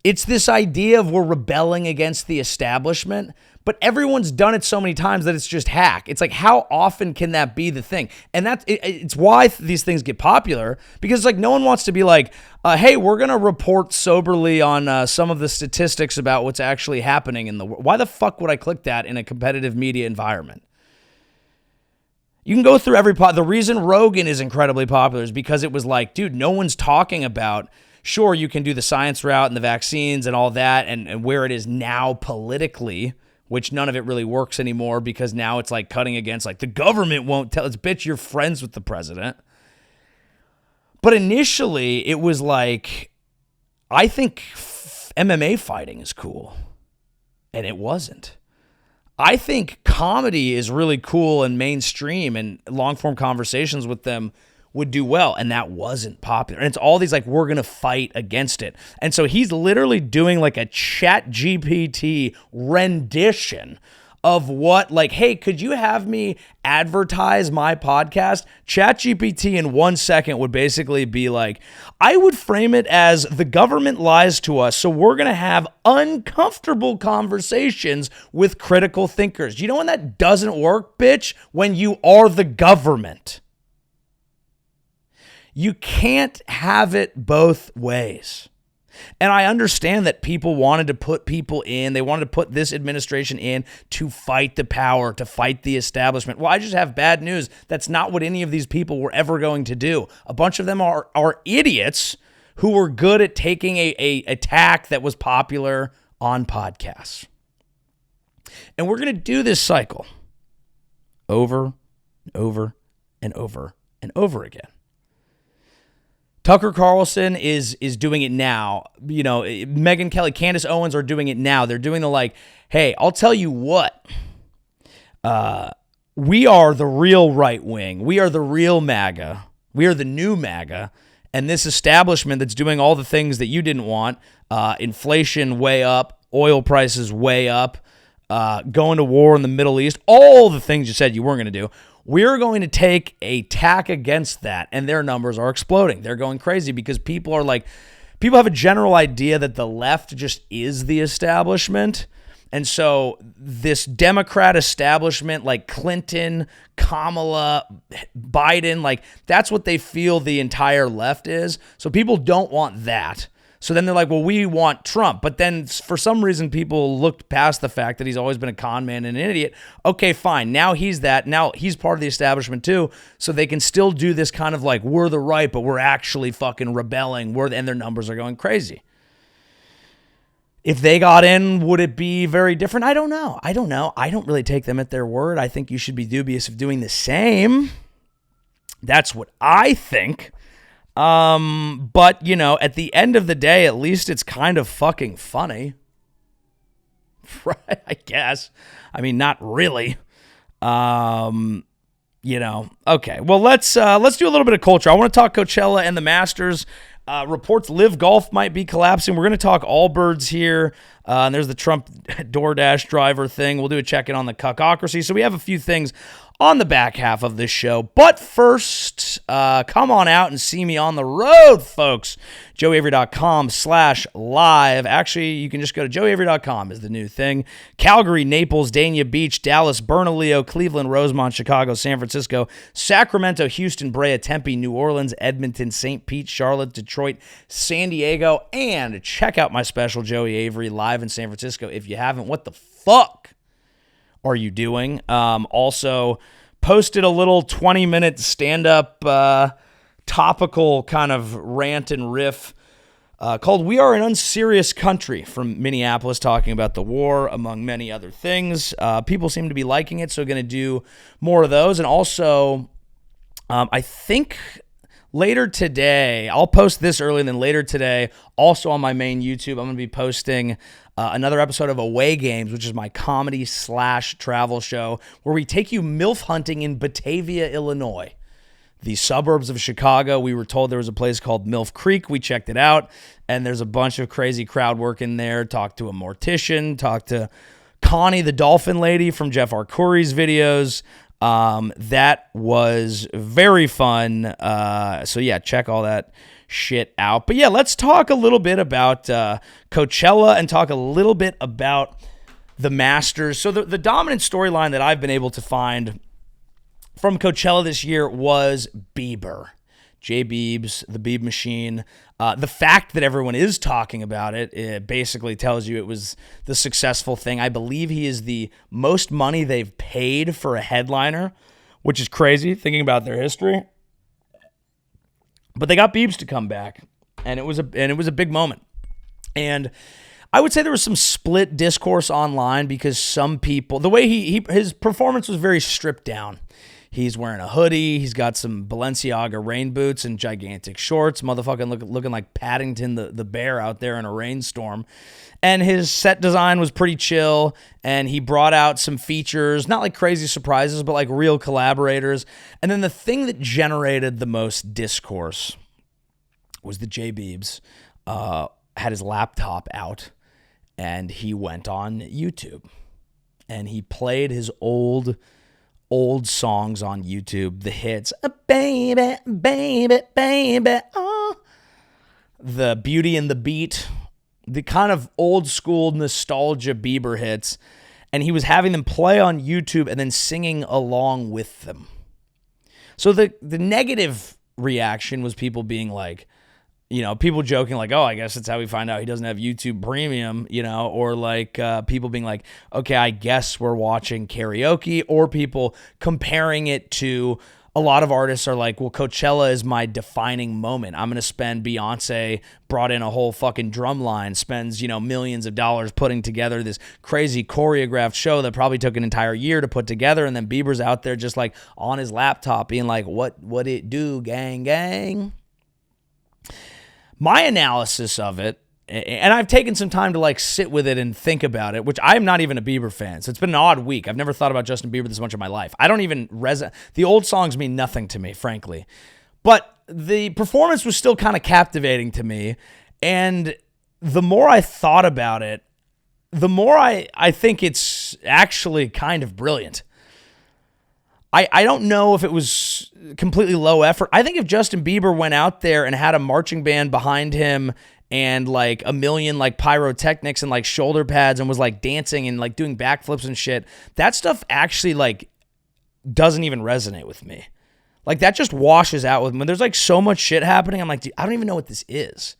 It's this idea of we're rebelling against the establishment, but everyone's done it so many times that it's just hack. It's like, how often can that be the thing? And it's why these things get popular, because it's like no one wants to be like, hey, we're going to report soberly on some of the statistics about what's actually happening in the world. Why the fuck would I click that in a competitive media environment? You can go through every the reason Rogan is incredibly popular is because it was like, dude, no one's talking about, sure, you can do the science route and the vaccines and all that and where it is now politically, which none of it really works anymore because now it's like cutting against like the government won't tell. It's bitch, you're friends with the president. But initially it was like, I think MMA fighting is cool. And it wasn't. I think comedy is really cool and mainstream, and long-form conversations with them would do well, and that wasn't popular. And it's all these like, we're going to fight against it. And so he's literally doing like a ChatGPT rendition of what, like, hey, could you have me advertise my podcast? ChatGPT in 1 second would basically be like, I would frame it as the government lies to us, so we're going to have uncomfortable conversations with critical thinkers. You know when that doesn't work, bitch? When you are the government. You can't have it both ways. And I understand that people wanted to put people in, they wanted to put this administration in to fight the power, to fight the establishment. Well, I just have bad news. That's not what any of these people were ever going to do. A bunch of them are idiots who were good at taking a tack that was popular on podcasts. And we're going to do this cycle over and over and over and over again. Tucker Carlson is doing it now. You know, Megyn Kelly, Candace Owens are doing it now. They're doing the like, hey, I'll tell you what. We are the real right wing. We are the real MAGA. We are the new MAGA. And this establishment that's doing all the things that you didn't want, inflation way up, oil prices way up, going to war in the Middle East, all the things you said you weren't going to do. We're going to take a tack against that, and their numbers are exploding. They're going crazy because people have a general idea that the left just is the establishment. And so this Democrat establishment, like Clinton, Kamala, Biden, like that's what they feel the entire left is. So people don't want that. So then they're like, well, we want Trump. But then for some reason, people looked past the fact that he's always been a con man and an idiot. Okay, fine. Now he's that. Now he's part of the establishment too. So they can still do this kind of like, we're the right, but we're actually fucking rebelling. And their numbers are going crazy. If they got in, would it be very different? I don't know. I don't really take them at their word. I think you should be dubious of doing the same. That's what I think. But, you know, at the end of the day, at least it's kind of fucking funny. Right, I guess. I mean, not really. You know, okay. Well, let's do a little bit of culture. I want to talk Coachella and the Masters. Reports Live Golf might be collapsing. We're going to talk Allbirds here. And there's the Trump DoorDash driver thing. We'll do a check-in on the Cuckocracy. So we have a few things on the back half of this show. But first, come on out and see me on the road, folks. JoeyAvery.com/live. Actually, you can just go to JoeyAvery.com is the new thing. Calgary, Naples, Dania Beach, Dallas, Bernalillo, Cleveland, Rosemont, Chicago, San Francisco, Sacramento, Houston, Brea, Tempe, New Orleans, Edmonton, St. Pete, Charlotte, Detroit, San Diego, and check out my special Joey Avery live in San Francisco. If you haven't, what the fuck are you doing? Also posted a little 20-minute stand-up topical kind of rant and riff called We Are an Unserious Country from Minneapolis, talking about the war, among many other things. People seem to be liking it, so going to do more of those. And also, I think later today, I'll post this early, and then later today, also on my main YouTube, I'm going to be posting another episode of Away Games, which is my comedy/travel show, where we take you MILF hunting in Batavia, Illinois, the suburbs of Chicago. We were told there was a place called MILF Creek. We checked it out, and there's a bunch of crazy crowd work in there. Talked to a mortician, talked to Connie, the dolphin lady from Jeff Arcuri's videos. That was very fun. So yeah, check all that shit out. But yeah, let's talk a little bit about Coachella and talk a little bit about the Masters. So the dominant storyline that I've been able to find from Coachella this year was Bieber. J Biebs, the Bieb machine. The fact that everyone is talking about it, it basically tells you it was the successful thing. I believe he is the most money they've paid for a headliner, which is crazy thinking about their history. But they got Biebs to come back, and it was a big moment. And I would say there was some split discourse online because some people, the way his performance was very stripped down. He's wearing a hoodie. He's got some Balenciaga rain boots and gigantic shorts. Motherfucking looking like Paddington the bear out there in a rainstorm. And his set design was pretty chill. And he brought out some features, not like crazy surprises, but like real collaborators. And then the thing that generated the most discourse was the J Biebs had his laptop out and he went on YouTube. And he played his old songs on YouTube, the hits, baby, baby, baby, oh. The Beauty and the Beat, the kind of old school nostalgia Bieber hits, and he was having them play on YouTube and then singing along with them. So the negative reaction was people being like, people joking like, oh, I guess that's how we find out he doesn't have YouTube Premium, or like people being like, okay, I guess we're watching karaoke, or people comparing it to a lot of artists are like, well, Coachella is my defining moment. I'm going to spend, Beyonce brought in a whole fucking drum line, spends, millions of dollars putting together this crazy choreographed show that probably took an entire year to put together. And then Bieber's out there just like on his laptop being like, what it do, gang, gang? My analysis of it, and I've taken some time to like sit with it and think about it, which I'm not even a Bieber fan. So it's been an odd week. I've never thought about Justin Bieber this much in my life. I don't even the old songs mean nothing to me, frankly. But the performance was still kind of captivating to me. And the more I thought about it, the more I think it's actually kind of brilliant. I don't know if it was completely low effort. I think if Justin Bieber went out there and had a marching band behind him and like a million like pyrotechnics and like shoulder pads and was like dancing and like doing backflips and shit, that stuff actually like doesn't even resonate with me. Like that just washes out with me. There's like so much shit happening. I'm like, dude, I don't even know what this is.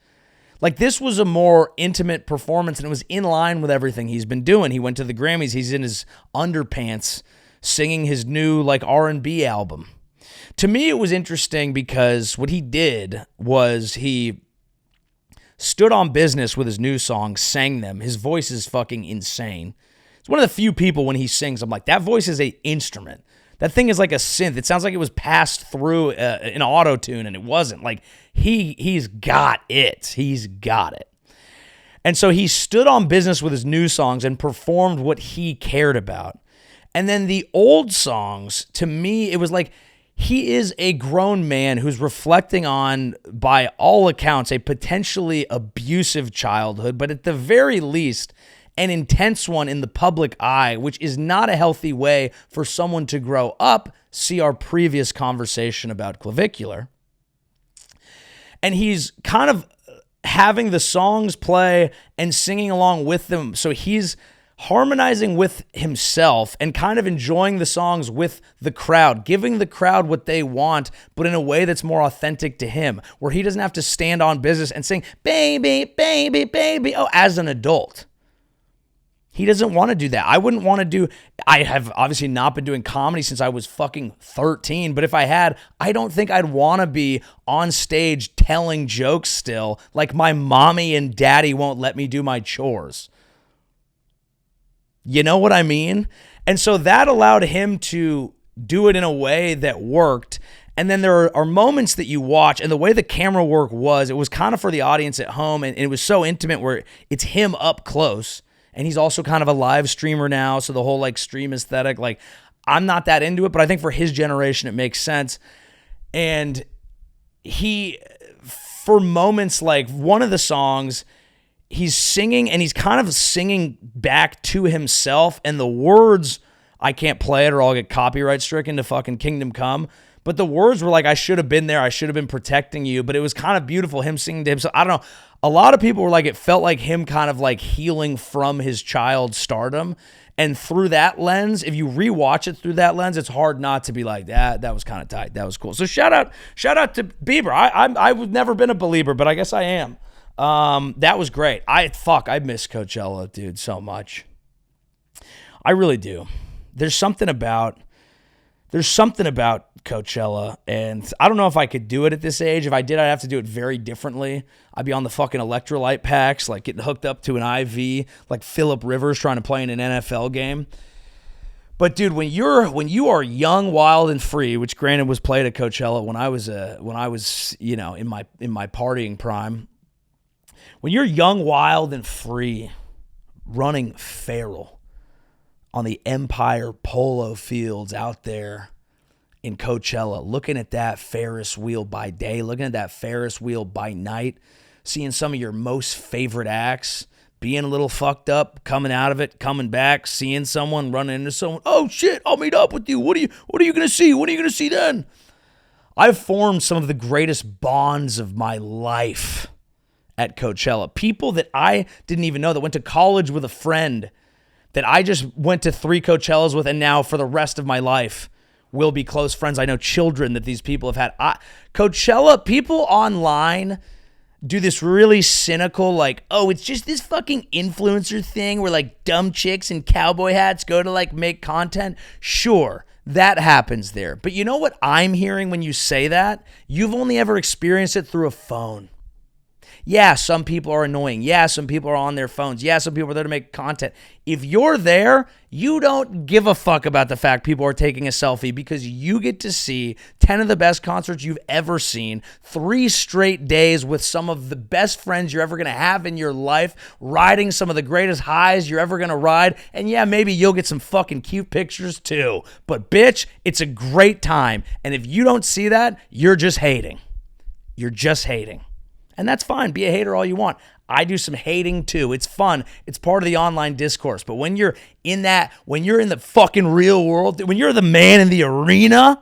Like this was a more intimate performance and it was in line with everything he's been doing. He went to the Grammys. He's in his underpants singing his new like R&B album. To me, it was interesting because what he did was he stood on business with his new songs, sang them. His voice is fucking insane. It's one of the few people when he sings, I'm like, that voice is an instrument. That thing is like a synth. It sounds like it was passed through an auto-tune, and it wasn't. Like, he's got it. He's got it. And so he stood on business with his new songs and performed what he cared about. And then the old songs, to me, it was like, he is a grown man who's reflecting on, by all accounts, a potentially abusive childhood, but at the very least, an intense one in the public eye, which is not a healthy way for someone to grow up. See our previous conversation about Clavicular. And he's kind of having the songs play and singing along with them. So he's harmonizing with himself and kind of enjoying the songs with the crowd, giving the crowd what they want, but in a way that's more authentic to him, where he doesn't have to stand on business and sing, baby, baby, baby, as an adult. He doesn't want to do that. I wouldn't want to do, I have obviously not been doing comedy since I was fucking 13, but if I had, I don't think I'd want to be on stage telling jokes still, like my mommy and daddy won't let me do my chores. You know what I mean? And so that allowed him to do it in a way that worked. And then there are moments that you watch, and the way the camera work was, it was kind of for the audience at home, and it was so intimate where it's him up close. And he's also kind of a live streamer now, so the whole like stream aesthetic, like I'm not that into it, but I think for his generation it makes sense. And he, for moments like one of the songs, he's singing and he's kind of singing back to himself, and the words, I can't play it or I'll get copyright stricken to fucking Kingdom Come. But the words were like, I should have been there. I should have been protecting you. But it was kind of beautiful, him singing to himself. I don't know. A lot of people were like, it felt like him kind of like healing from his child stardom. And through that lens, if you rewatch it through that lens, it's hard not to be like, that was kind of tight. That was cool. So shout out to Bieber. I've never been a believer, but I guess I am. That was great. I miss Coachella, dude, so much. I really do. There's something about Coachella, and I don't know if I could do it at this age. If I did, I'd have to do it very differently. I'd be on the fucking electrolyte packs, like getting hooked up to an IV, like Phillip Rivers trying to play in an NFL game. But dude, when you are young, wild, and free, which granted was played at Coachella when I was in my partying prime. When you're young, wild, and free, running feral on the Empire Polo Fields out there in Coachella, looking at that Ferris wheel by day, looking at that Ferris wheel by night, seeing some of your most favorite acts, being a little fucked up, coming out of it, coming back, seeing someone, running into someone, oh shit, I'll meet up with you. What are you going to see? What are you going to see then? I've formed some of the greatest bonds of my life at Coachella. People that I didn't even know, that went to college with a friend, that I just went to 3 Coachellas with, and now for the rest of my life will be close friends. I know children that these people have had. Coachella, people online do this really cynical, like, oh, it's just this fucking influencer thing where like dumb chicks in cowboy hats go to like make content. Sure, that happens there. But you know what I'm hearing when you say that? You've only ever experienced it through a phone. Yeah, some people are annoying. Yeah, some people are on their phones. Yeah, some people are there to make content. If you're there, you don't give a fuck about the fact people are taking a selfie because you get to see 10 of the best concerts you've ever seen, 3 straight days with some of the best friends you're ever going to have in your life, riding some of the greatest highs you're ever going to ride. And yeah, maybe you'll get some fucking cute pictures too. But bitch, it's a great time. And if you don't see that, you're just hating. You're just hating. And that's fine. Be a hater all you want. I do some hating too. It's fun. It's part of the online discourse. But when you're in that, when you're in the fucking real world, when you're the man in the arena,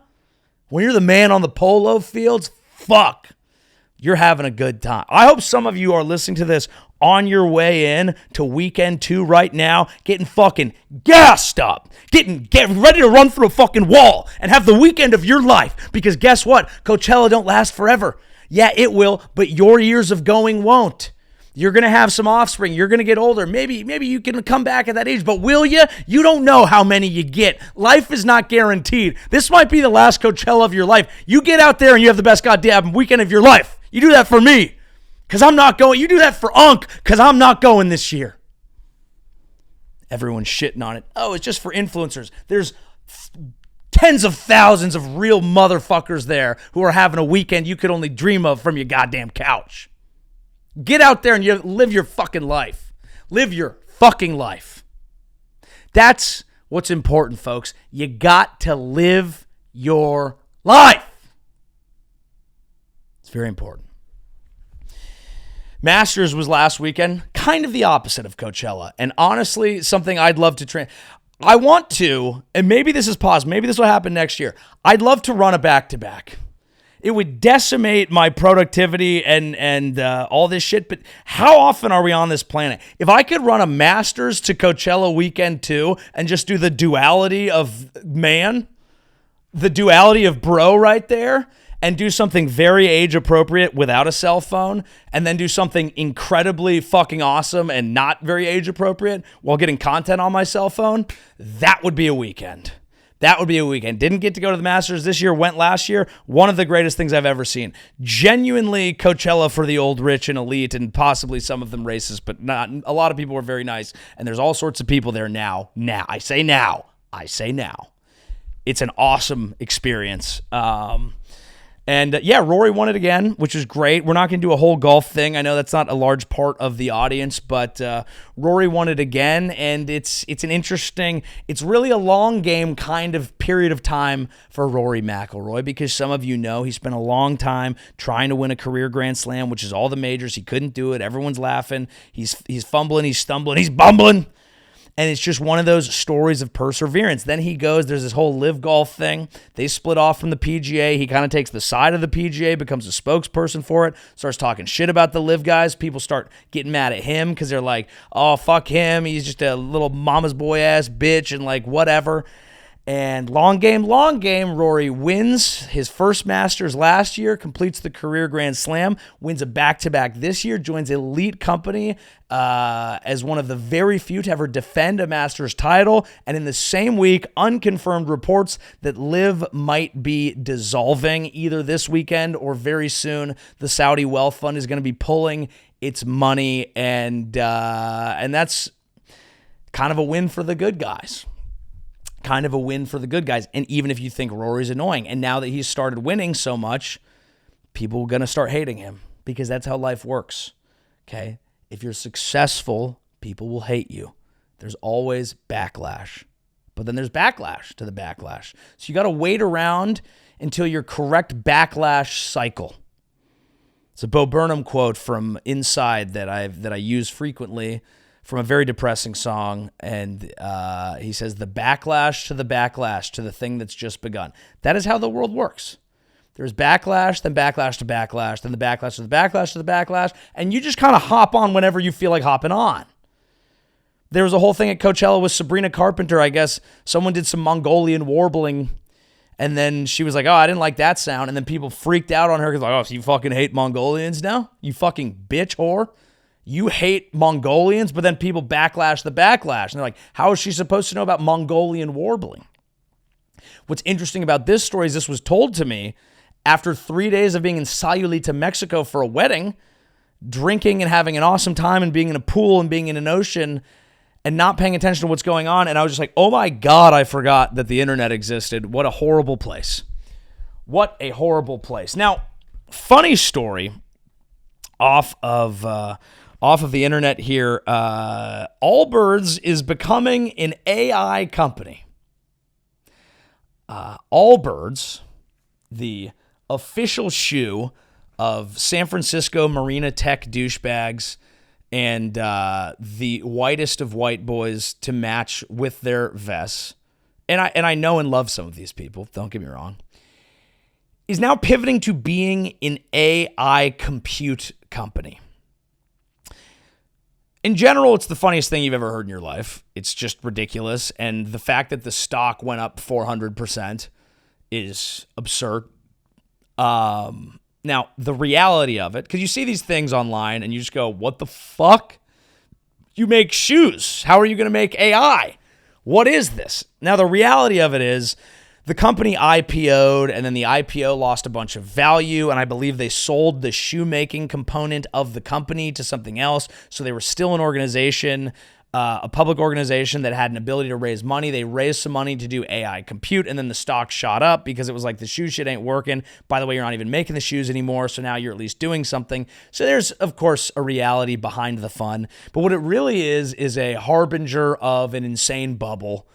when you're the man on the polo fields, fuck, you're having a good time. I hope some of you are listening to this on your way in to weekend 2 right now, getting fucking gassed up, getting ready to run through a fucking wall and have the weekend of your life. Because guess what? Coachella don't last forever. Yeah, it will, but your years of going won't. You're going to have some offspring. You're going to get older. Maybe you can come back at that age, but will you? You don't know how many you get. Life is not guaranteed. This might be the last Coachella of your life. You get out there and you have the best goddamn weekend of your life. You do that for me, because I'm not going. You do that for Unc, because I'm not going this year. Everyone's shitting on it. Oh, it's just for influencers. There's tens of thousands of real motherfuckers there who are having a weekend you could only dream of from your goddamn couch. Get out there and you live your fucking life. Live your fucking life. That's what's important, folks. You got to live your life. It's very important. Masters was last weekend, kind of the opposite of Coachella. And honestly, something I'd love to train. I want to, and maybe this is possible, maybe this will happen next year. I'd love to run a back-to-back. It would decimate my productivity and all this shit, but how often are we on this planet? If I could run a Masters to Coachella weekend 2 and just do the duality of man, the duality of bro right there, and do something very age appropriate without a cell phone, and then do something incredibly fucking awesome and not very age appropriate while getting content on my cell phone, that would be a weekend. That would be a weekend. Didn't get to go to the Masters this year, went last year. One of the greatest things I've ever seen. Genuinely Coachella for the old rich and elite, and possibly some of them racist, but not a lot of people were very nice, and there's all sorts of people there now. I say now. It's an awesome experience. Yeah, Rory won it again, which is great. We're not going to do a whole golf thing. I know that's not a large part of the audience, but Rory won it again, and it's an interesting, it's really a long game kind of period of time for Rory McIlroy, because some of you know he spent a long time trying to win a career Grand Slam, which is all the majors. He couldn't do it. Everyone's laughing. He's fumbling. He's stumbling. He's bumbling. And it's just one of those stories of perseverance. Then he goes, there's this whole live golf thing. They split off from the PGA. He kind of takes the side of the PGA, becomes a spokesperson for it, starts talking shit about the live guys. People start getting mad at him because they're like, oh, fuck him. He's just a little mama's boy ass bitch and like whatever. And long game, Rory wins his first Masters last year, completes the career Grand Slam, wins a back-to-back this year, joins elite company as one of the very few to ever defend a Masters title. And in the same week, unconfirmed reports that LIV might be dissolving either this weekend or very soon. The Saudi Wealth Fund is going to be pulling its money, and that's kind of a win for the good guys. And even if you think Rory's annoying, and now that he's started winning so much, people are going to start hating him, because that's how life works, okay? If you're successful, people will hate you. There's always backlash. But then there's backlash to the backlash. So you got to wait around until your correct backlash cycle. It's a Bo Burnham quote from Inside that I use frequently, from a very depressing song, and he says, the backlash to the thing that's just begun. That is how the world works. There's backlash, then backlash to backlash, then the backlash to the backlash to the backlash, and you just kind of hop on whenever you feel like hopping on. There was a whole thing at Coachella with Sabrina Carpenter. I guess someone did some Mongolian warbling, And then she was like, oh, I didn't like that sound. And then people freaked out on her because like, oh, so you fucking hate Mongolians now? You fucking bitch whore. You hate Mongolians, but then people backlash the backlash. And they're like, how is she supposed to know about Mongolian warbling? What's interesting about this story is this was told to me after 3 days of being in Sayulita, Mexico for a wedding, drinking and having an awesome time and being in a pool and being in an ocean and not paying attention to what's going on. And I was just like, oh my God, I forgot that the internet existed. What a horrible place. What a horrible place. Now, funny story off of the internet here. Allbirds is becoming an AI company. Allbirds, the official shoe of San Francisco Marina Tech douchebags and the whitest of white boys to match with their vests, and I know and love some of these people, don't get me wrong, is now pivoting to being an AI compute company. In general, it's the funniest thing you've ever heard in your life. It's just ridiculous, and the fact that the stock went up 400% is absurd. Now, the reality of it, because you see these things online and you just go, what the fuck? You make shoes. How are you going to make AI? What is this? Now, the reality of it is the company IPO'd, and then the IPO lost a bunch of value, and I believe they sold the shoemaking component of the company to something else, so they were still an organization, a public organization that had an ability to raise money. They raised some money to do AI compute, and then the stock shot up because it was like, the shoe shit ain't working. By the way, you're not even making the shoes anymore, so now you're at least doing something. So there's, of course, a reality behind the fun. But what it really is a harbinger of an insane bubble,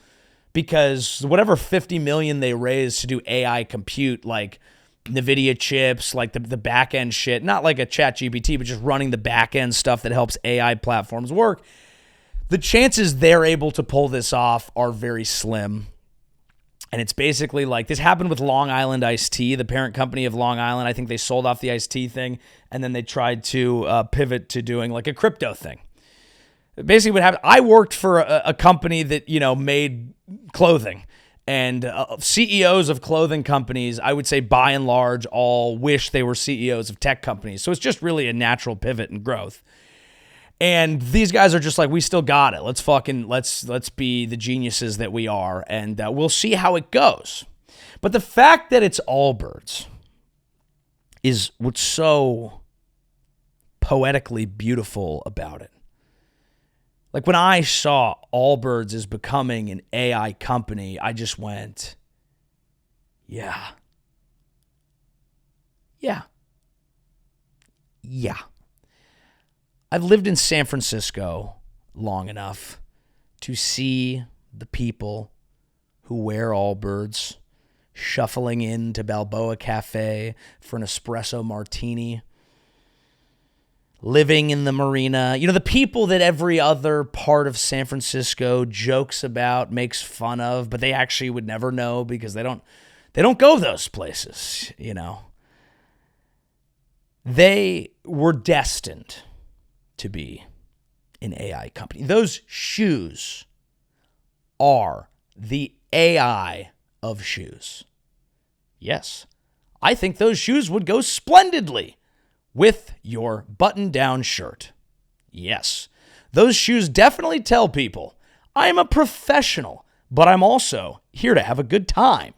because whatever 50 million they raised to do AI compute, like NVIDIA chips, like the back-end shit, not like a ChatGPT, but just running the back-end stuff that helps AI platforms work, the chances they're able to pull this off are very slim. And it's basically like, this happened with Long Island Iced Tea, the parent company of Long Island. I think they sold off the iced tea thing, and then they tried to pivot to doing like a crypto thing. Basically what happened, I worked for a company that, made clothing, and CEOs of clothing companies, I would say by and large, all wish they were CEOs of tech companies. So it's just really a natural pivot and growth. And these guys are just like, we still got it. Let's be the geniuses that we are, and we'll see how it goes. But the fact that it's Allbirds is what's so poetically beautiful about it. Like, when I saw Allbirds is becoming an AI company, I just went, yeah. I've lived in San Francisco long enough to see the people who wear Allbirds shuffling into Balboa Cafe for an espresso martini, living in the marina. The people that every other part of San Francisco jokes about, makes fun of, but they actually would never know because they don't go those places, They were destined to be an AI company. Those shoes are the AI of shoes. Yes, I think those shoes would go splendidly with your button-down shirt. Yes, those shoes definitely tell people, I'm a professional, but I'm also here to have a good time.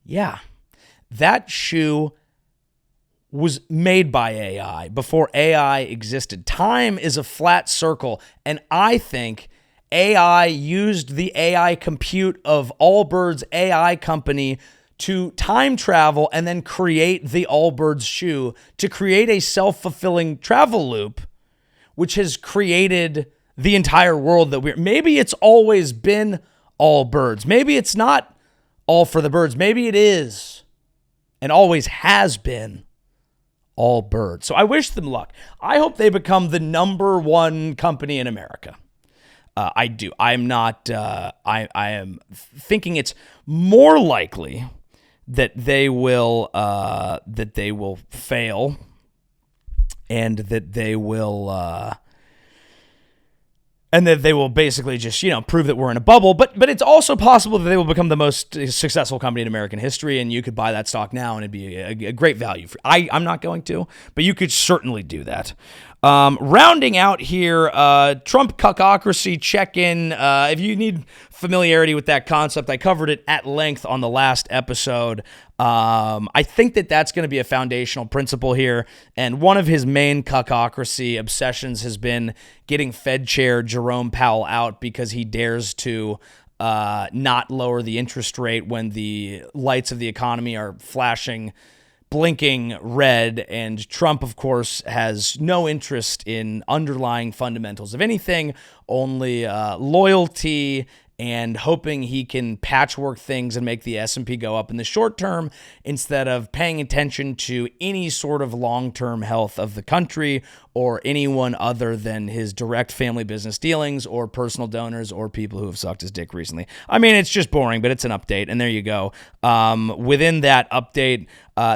Yeah, that shoe was made by AI before AI existed. Time is a flat circle, and I think AI used the AI compute of Allbirds AI company to time travel and then create the Allbirds shoe to create a self-fulfilling travel loop, which has created the entire world that maybe it's always been Allbirds. Maybe it's not all for the birds. Maybe it is and always has been Allbirds. So I wish them luck. I hope they become the number one company in America. I do. I'm not. I am thinking it's more likely that they will fail, and that they will and that they will basically just, prove that we're in a bubble. But it's also possible that they will become the most successful company in American history, and you could buy that stock now, and it'd be a great value. I'm not going to, but you could certainly do that. Rounding out here, Trump Cuckocracy check-in. If you need familiarity with that concept, I covered it at length on the last episode. I think that's going to be a foundational principle here, and one of his main cuckocracy obsessions has been getting Fed Chair Jerome Powell out because he dares to not lower the interest rate when the lights of the economy are blinking red, and Trump, of course, has no interest in underlying fundamentals of anything, only loyalty and hoping he can patchwork things and make the S&P go up in the short term instead of paying attention to any sort of long-term health of the country or anyone other than his direct family business dealings or personal donors or people who have sucked his dick recently. I mean, it's just boring, but it's an update, and there you go. Within that update,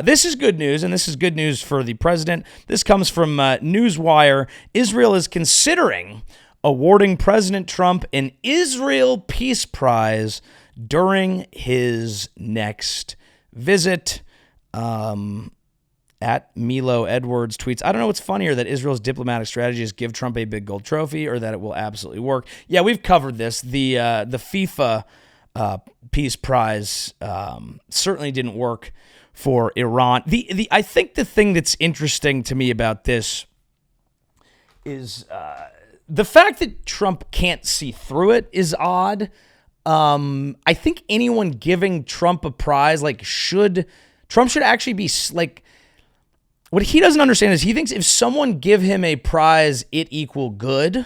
this is good news, and this is good news for the president. This comes from Newswire. Israel is considering awarding President Trump an Israel Peace Prize during his next visit. At Milo Edwards tweets, I don't know what's funnier, that Israel's diplomatic strategy is give Trump a big gold trophy or that it will absolutely work. Yeah, we've covered this. The FIFA Peace Prize certainly didn't work for Iran. I think the thing that's interesting to me about this is the fact that Trump can't see through it is odd. I think anyone giving Trump a prize, Trump should actually be what he doesn't understand is he thinks if someone give him a prize, it equal good.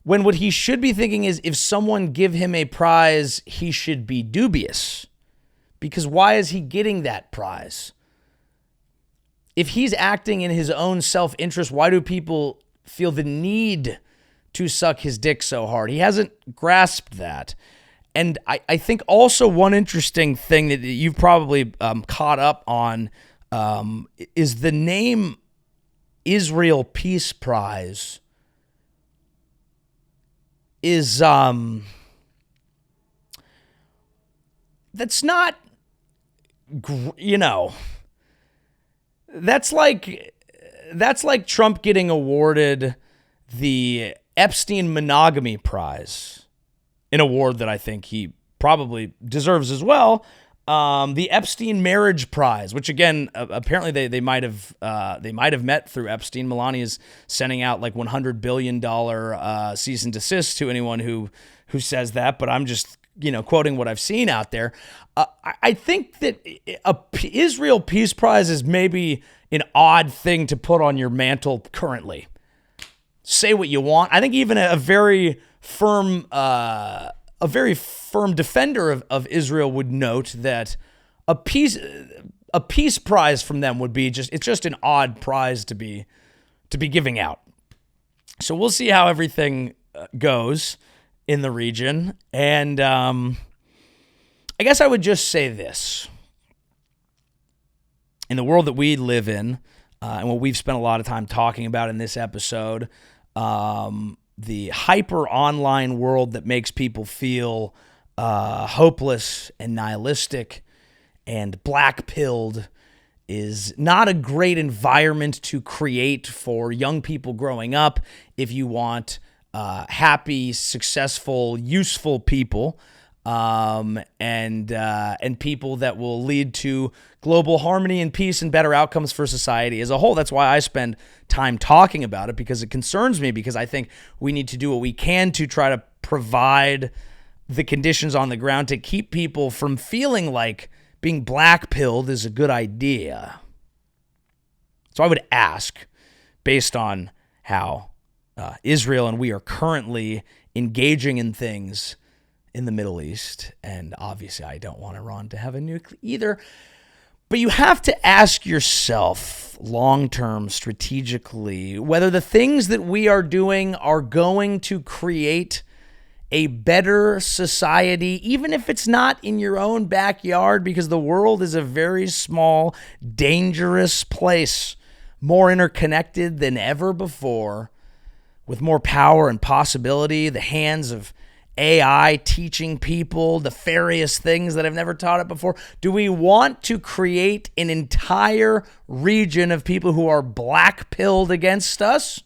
When what he should be thinking is if someone give him a prize, he should be dubious. Because why is he getting that prize? If he's acting in his own self-interest, why do people feel the need to suck his dick so hard? He hasn't grasped that. And I think also one interesting thing that you've probably caught up on is the name Israel Peace Prize is that's not, that's like Trump getting awarded the Epstein Monogamy Prize, an award that I think he probably deserves as well. The Epstein Marriage Prize, which again, apparently they might have met through Epstein. Melania is sending out like $100 billion cease and desist to anyone who says that, but I'm just quoting what I've seen out there. I think that a Israel Peace Prize is maybe an odd thing to put on your mantle currently. Say what you want. I think even a very firm defender of Israel would note that a peace prize from them would be it's just an odd prize to be giving out. So we'll see how everything goes in the region. And I guess I would just say this. In the world that we live in, and what we've spent a lot of time talking about in this episode, the hyper online world that makes people feel hopeless and nihilistic and black-pilled is not a great environment to create for young people growing up if you want happy, successful, useful people, and people that will lead to global harmony and peace and better outcomes for society as a whole. That's why I spend time talking about it, because it concerns me, because I think we need to do what we can to try to provide the conditions on the ground to keep people from feeling like being black-pilled is a good idea. So I would ask, based on how Israel and we are currently engaging in things in the Middle East, and obviously I don't want Iran to have a nuke either, but you have to ask yourself long-term, strategically, whether the things that we are doing are going to create a better society, even if it's not in your own backyard, because the world is a very small, dangerous place, more interconnected than ever before. with more power and possibility, the hands of AI teaching people nefarious things that have never taught it before? Do we want to create an entire region of people who are black-pilled against us?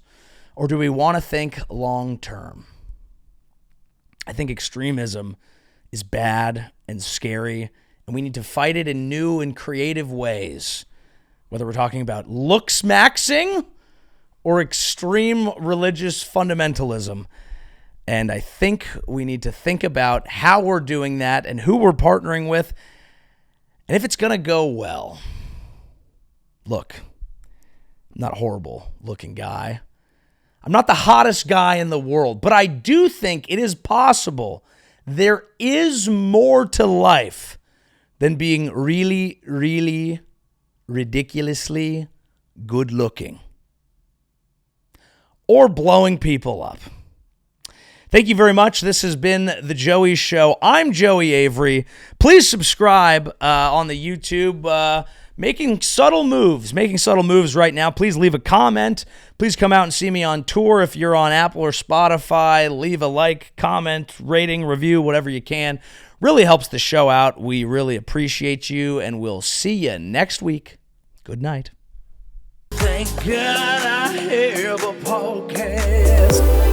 Or do we want to think long-term? I think extremism is bad and scary, and we need to fight it in new and creative ways. Whether we're talking about looksmaxxing or extreme religious fundamentalism. And I think we need to think about how we're doing that and who we're partnering with and if it's going to go well. Look, I'm not a horrible looking guy. I'm not the hottest guy in the world, but I do think it is possible. There is more to life than being really, really ridiculously good looking or blowing people up. Thank you very much. This has been The Joey Show. I'm Joey Avery. Please subscribe on the YouTube. Making subtle moves right now. Please leave a comment. Please come out and see me on tour if you're on Apple or Spotify. Leave a like, comment, rating, review, whatever you can. Really helps the show out. We really appreciate you, and we'll see you next week. Good night. Thank God I have a podcast.